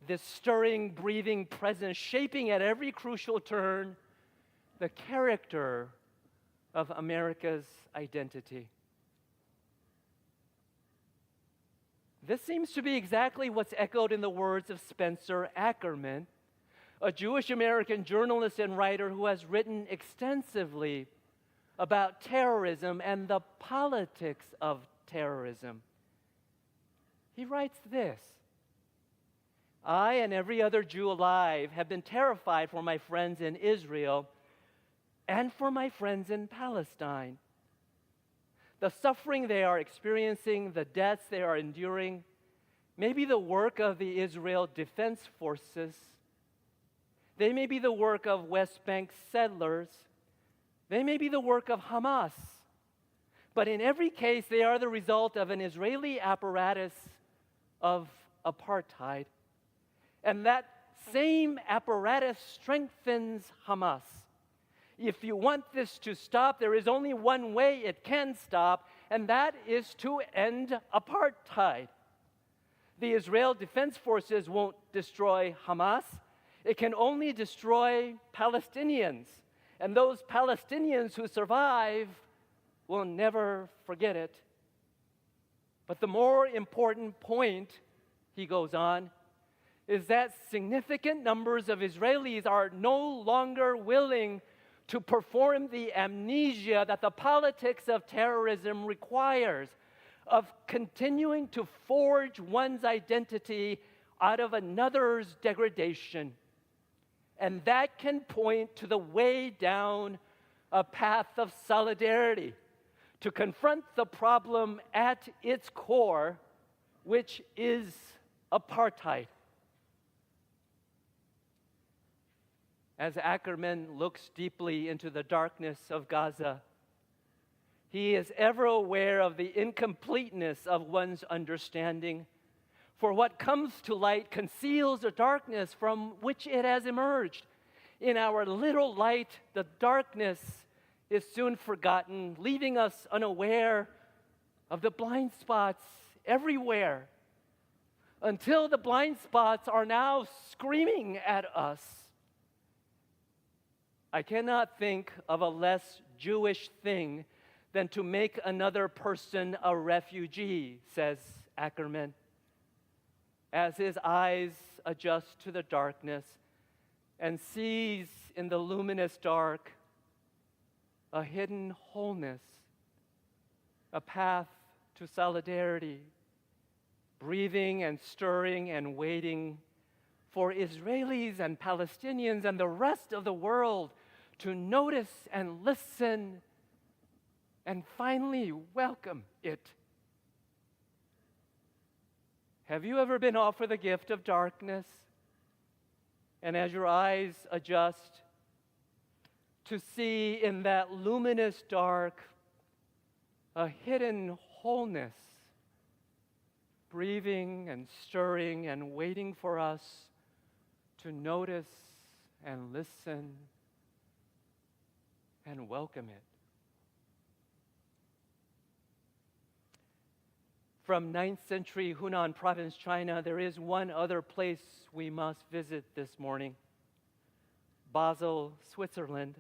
this stirring, breathing presence shaping at every crucial turn the character of America's identity. This seems to be exactly what's echoed in the words of Spencer Ackerman, a Jewish-American journalist and writer who has written extensively about terrorism and the politics of terrorism. He writes this: I and every other Jew alive have been terrified for my friends in Israel and for my friends in Palestine. The suffering they are experiencing, the deaths they are enduring, may be the work of the Israel Defense Forces. They may be the work of West Bank settlers. They may be the work of Hamas. But in every case, they are the result of an Israeli apparatus of apartheid. And that same apparatus strengthens Hamas. If you want this to stop, there is only one way it can stop, and that is to end apartheid. The Israel Defense Forces won't destroy Hamas. It can only destroy Palestinians. And those Palestinians who survive will never forget it. But the more important point, he goes on, is that significant numbers of Israelis are no longer willing to perform the amnesia that the politics of terrorism requires. of continuing to forge one's identity out of another's degradation. And that can point to the way down a path of solidarity, to confront the problem at its core, which is apartheid. As Ackerman looks deeply into the darkness of Gaza, he is ever aware of the incompleteness of one's understanding. For what comes to light conceals the darkness from which it has emerged. In our little light, the darkness is soon forgotten, leaving us unaware of the blind spots everywhere, until the blind spots are now screaming at us. I cannot think of a less Jewish thing than to make another person a refugee, says Ackerman, as his eyes adjust to the darkness and sees in the luminous dark a hidden wholeness, a path to solidarity, breathing and stirring and waiting for Israelis and Palestinians and the rest of the world to notice and listen and finally welcome it. Have you ever been offered the gift of darkness? And as your eyes adjust to see in that luminous dark a hidden wholeness, breathing and stirring and waiting for us to notice and listen and welcome it. From 9th century Hunan province, China, there is one other place we must visit this morning: Basel, Switzerland,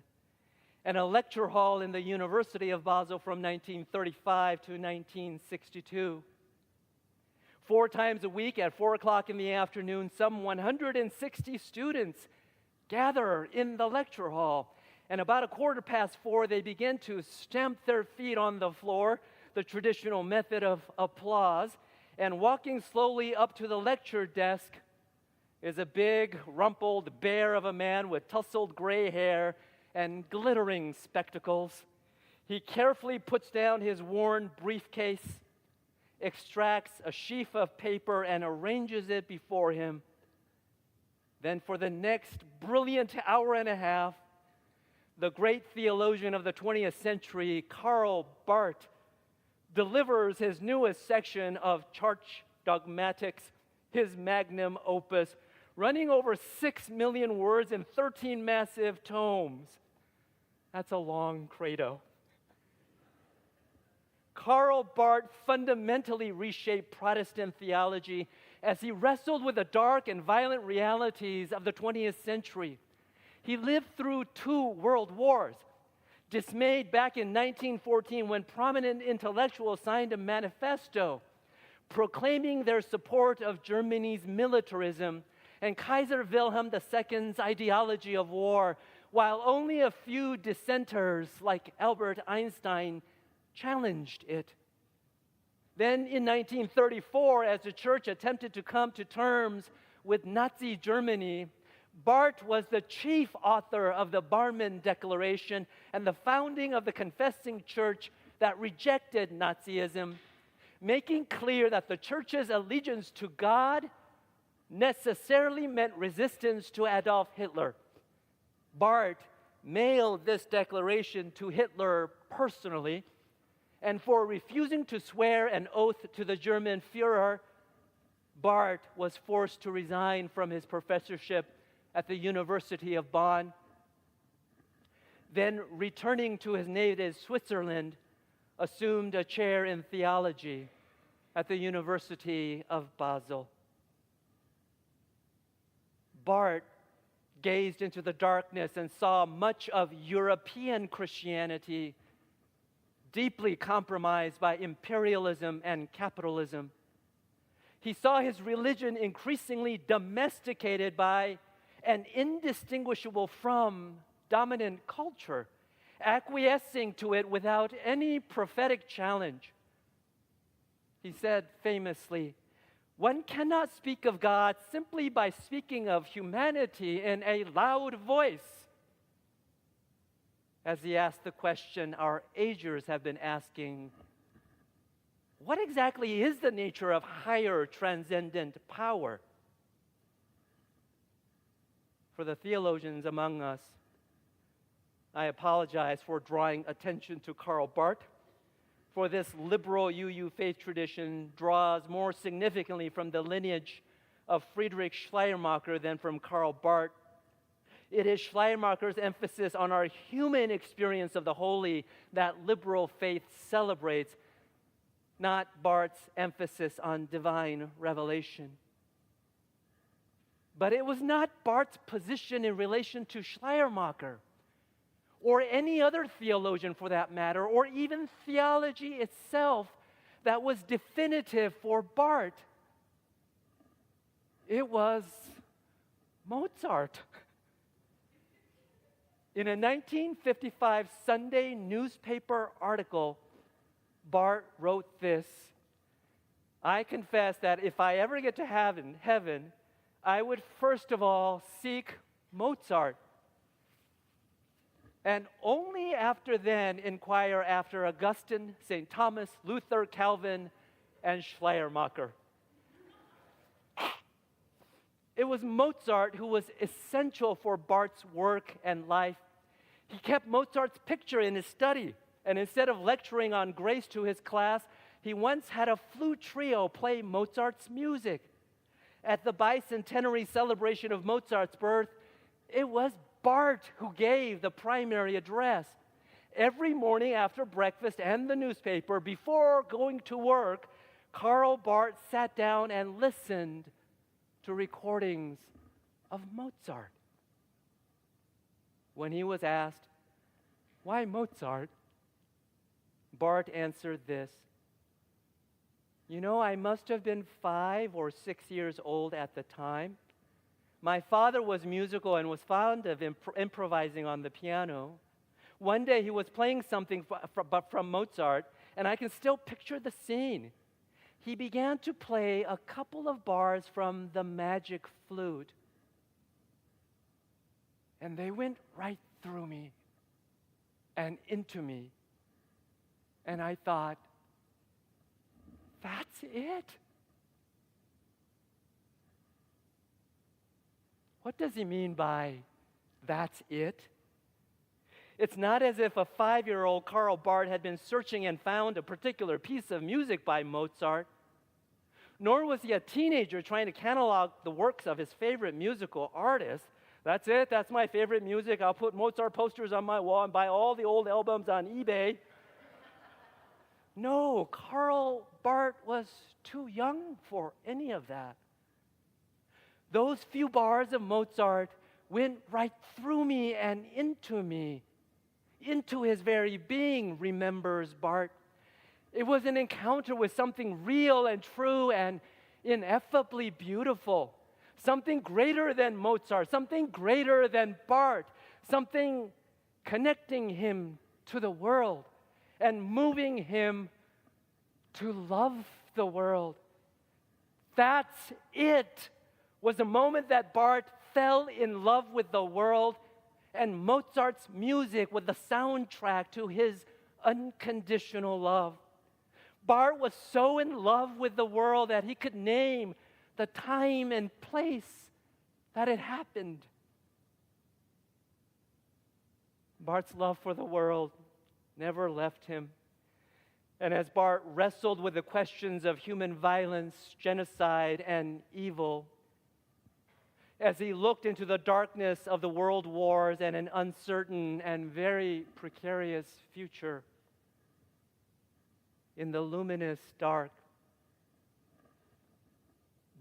and a lecture hall in the University of Basel from 1935 to 1962. 4 times a week at 4 o'clock in the afternoon, some 160 students gather in the lecture hall. And about 4:15, they begin to stamp their feet on the floor, the traditional method of applause. And walking slowly up to the lecture desk is a big, rumpled bear of a man with tousled gray hair and glittering spectacles. He carefully puts down his worn briefcase, extracts a sheaf of paper, and arranges it before him. Then for the next brilliant hour and a half, the great theologian of the 20th century, Karl Barth, delivers his newest section of church dogmatics, his magnum opus, running over 6 million words in 13 massive tomes. That's a long credo. Karl Barth fundamentally reshaped Protestant theology as he wrestled with the dark and violent realities of the 20th century. He lived through 2 world wars, dismayed back in 1914 when prominent intellectuals signed a manifesto proclaiming their support of Germany's militarism and Kaiser Wilhelm II's ideology of war, while only a few dissenters like Albert Einstein challenged it. Then in 1934, as the church attempted to come to terms with Nazi Germany, Barth was the chief author of the Barmen Declaration and the founding of the Confessing Church that rejected Nazism, making clear that the church's allegiance to God necessarily meant resistance to Adolf Hitler. Barth mailed this declaration to Hitler personally, and for refusing to swear an oath to the German Führer, Barth was forced to resign from his professorship at the University of Bonn. Then, returning to his native Switzerland, assumed a chair in theology at the University of Basel. Barth gazed into the darkness and saw much of European Christianity deeply compromised by imperialism and capitalism. He saw his religion increasingly domesticated by and indistinguishable from dominant culture, acquiescing to it without any prophetic challenge. He said famously, "One cannot speak of God simply by speaking of humanity in a loud voice." As he asked the question our agers have been asking, what exactly is the nature of higher transcendent power? For the theologians among us, I apologize for drawing attention to Karl Barth, for this liberal UU faith tradition draws more significantly from the lineage of Friedrich Schleiermacher than from Karl Barth. It is Schleiermacher's emphasis on our human experience of the holy that liberal faith celebrates, not Barth's emphasis on divine revelation. But it was not Barth's position in relation to Schleiermacher, or any other theologian for that matter, or even theology itself that was definitive for Barth. It was Mozart. In a 1955 Sunday newspaper article, Barth wrote this: "I confess that if I ever get to heaven, I would first of all seek Mozart, and only after then inquire after Augustine, St. Thomas, Luther, Calvin, and Schleiermacher." It was Mozart who was essential for Barth's work and life. He kept Mozart's picture in his study, and instead of lecturing on grace to his class, he once had a flute trio play Mozart's music. At the bicentenary celebration of Mozart's birth, it was Barth who gave the primary address. Every morning after breakfast and the newspaper, before going to work, Karl Barth sat down and listened to recordings of Mozart. When he was asked, "Why Mozart?" Barth answered this: "You know, I must have been 5 or 6 years old at the time. My father was musical and was fond of improvising on the piano. One day he was playing something from Mozart, and I can still picture the scene. He began to play a couple of bars from the Magic Flute, and they went right through me and into me. And I thought, that's it." What does he mean by "that's it"? It's not as if a 5-year-old Karl Barth had been searching and found a particular piece of music by Mozart, nor was he a teenager trying to catalog the works of his favorite musical artist. That's it, that's my favorite music. I'll put Mozart posters on my wall and buy all the old albums on eBay. No, Karl Barth was too young for any of that. Those few bars of Mozart went right through me and into me, into his very being, remembers Barth. It was an encounter with something real and true and ineffably beautiful, something greater than Mozart, something greater than Barth, something connecting him to the world and moving him to love the world. That's it. Was a moment that Barth fell in love with the world, and Mozart's music was the soundtrack to his unconditional love. Barth was so in love with the world that he could name the time and place that it happened. Barth's love for the world never left him. And as Barth wrestled with the questions of human violence, genocide, and evil, as he looked into the darkness of the world wars and an uncertain and very precarious future, in the luminous dark,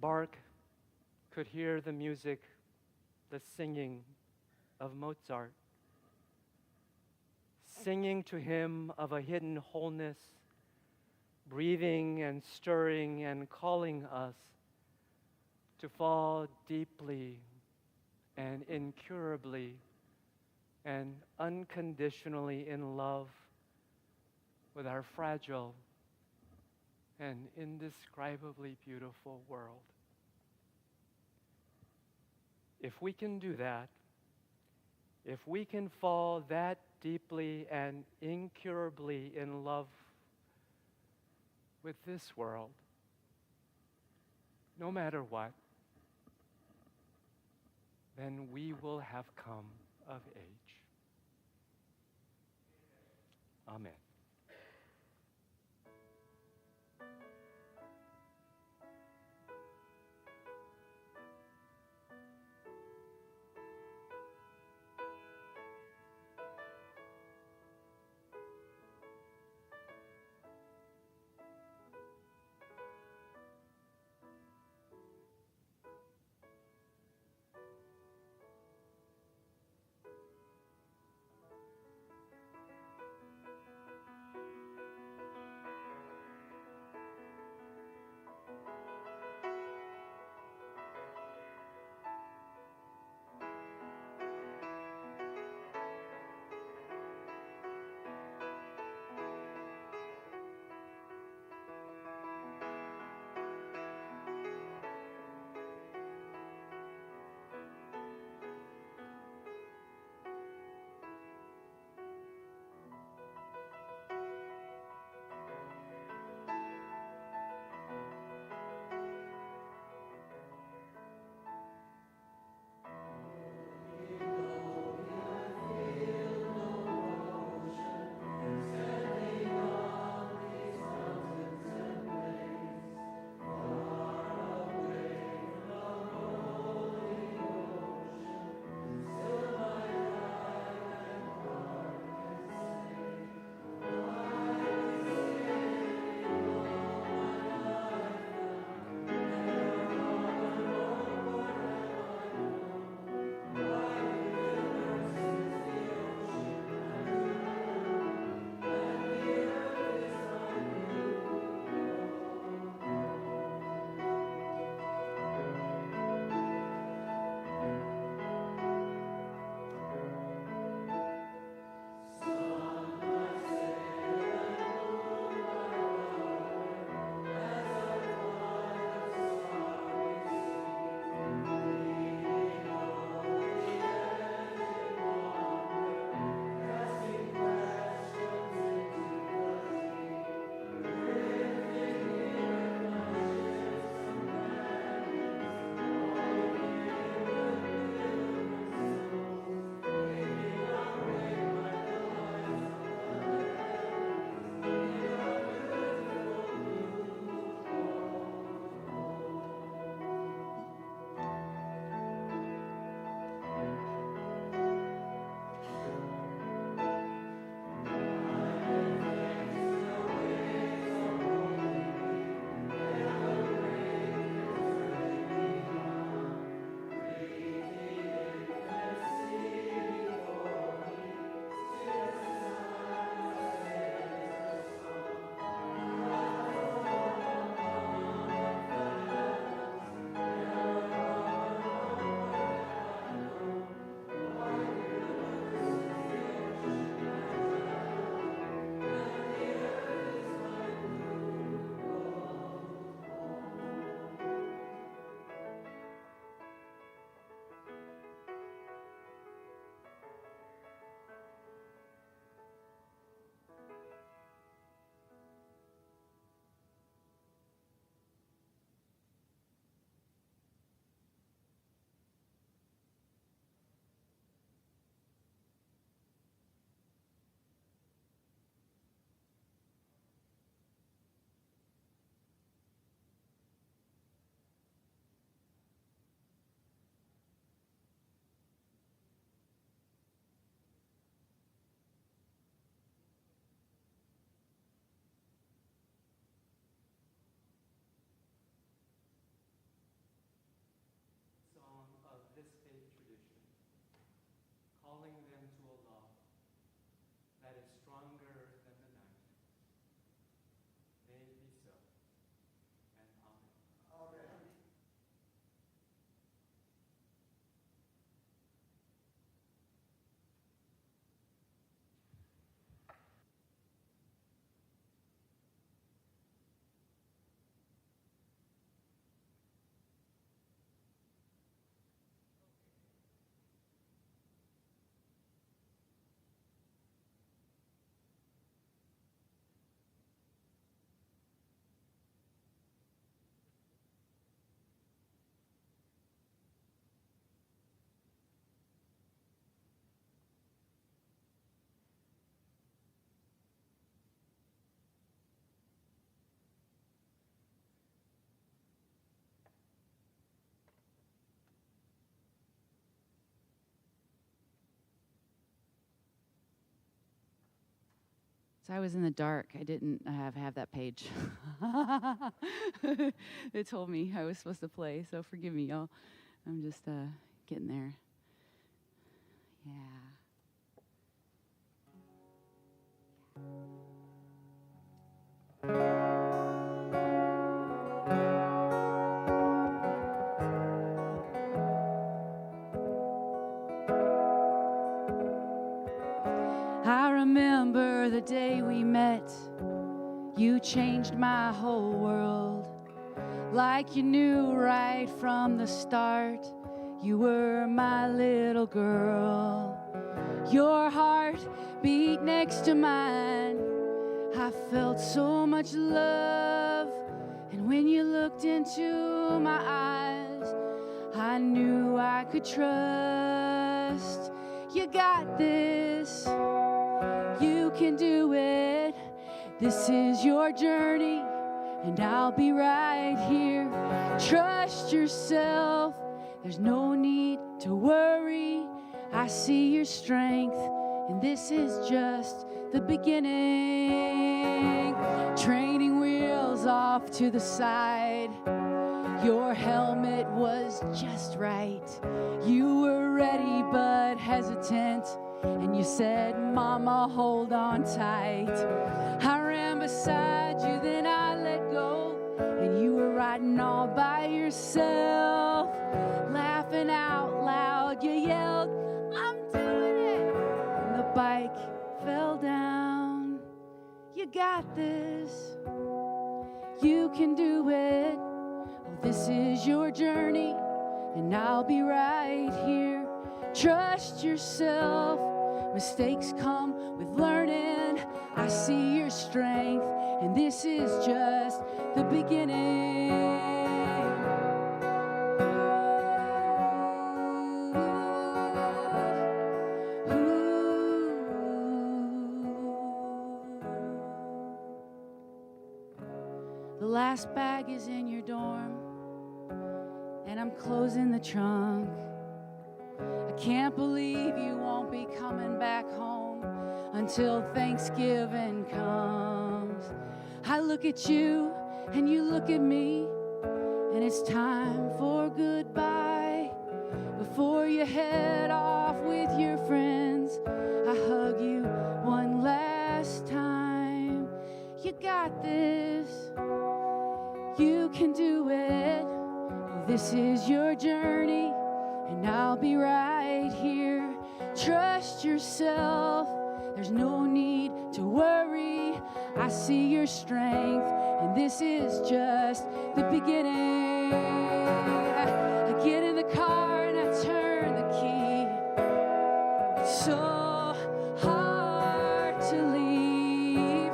Barth could hear the music, the singing of Mozart, singing to him of a hidden wholeness, breathing and stirring and calling us to fall deeply and incurably and unconditionally in love with our fragile and indescribably beautiful world. If we can do that, if we can fall that deeply and incurably in love with this world, no matter what, then we will have come of age. Amen. So I was in the dark. I didn't have that page. It told me I was supposed to play, so forgive me, y'all. I'm just getting there. Yeah. I remember the day we met. You changed my whole world. Like you knew right from the start, you were my little girl. Your heart beat next to mine. I felt so much love. And when you looked into my eyes, I knew I could trust. You got this. You can do it. This is your journey, and I'll be right here. Trust yourself. There's no need to worry. I see your strength, and this is just the beginning. Training wheels off to the side. Your helmet was just right. You were ready but hesitant, and you said, Mama, hold on tight. I ran beside you, then I let go, and you were riding all by yourself. Laughing out loud, you yelled, I'm doing it. And the bike fell down. You got this. You can do it. Well, this is your journey, and I'll be right here. Trust yourself. Mistakes come with learning. I see your strength, and this is just the beginning. The last bag is in your dorm, and I'm closing the trunk. I can't believe you won't be coming back home until Thanksgiving comes. I look at you and you look at me, and it's time for goodbye. Before you head off with your friends, I hug you one last time. You got this. You can do it. This is your journey, and I'll be right here. Trust yourself. There's no need to worry. I see your strength, and this is just the beginning. I get in the car and I turn the key. It's so hard to leave.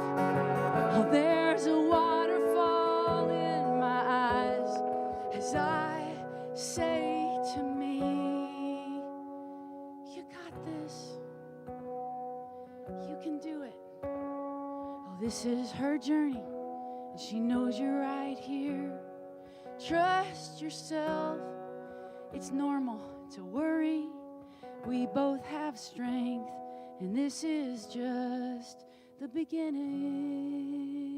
Oh, there's a waterfall in my eyes as I say to me, you got this. You can do it. Oh, this is her journey, and she knows you're right here. Trust yourself. It's normal to worry. We both have strength, and this is just the beginning.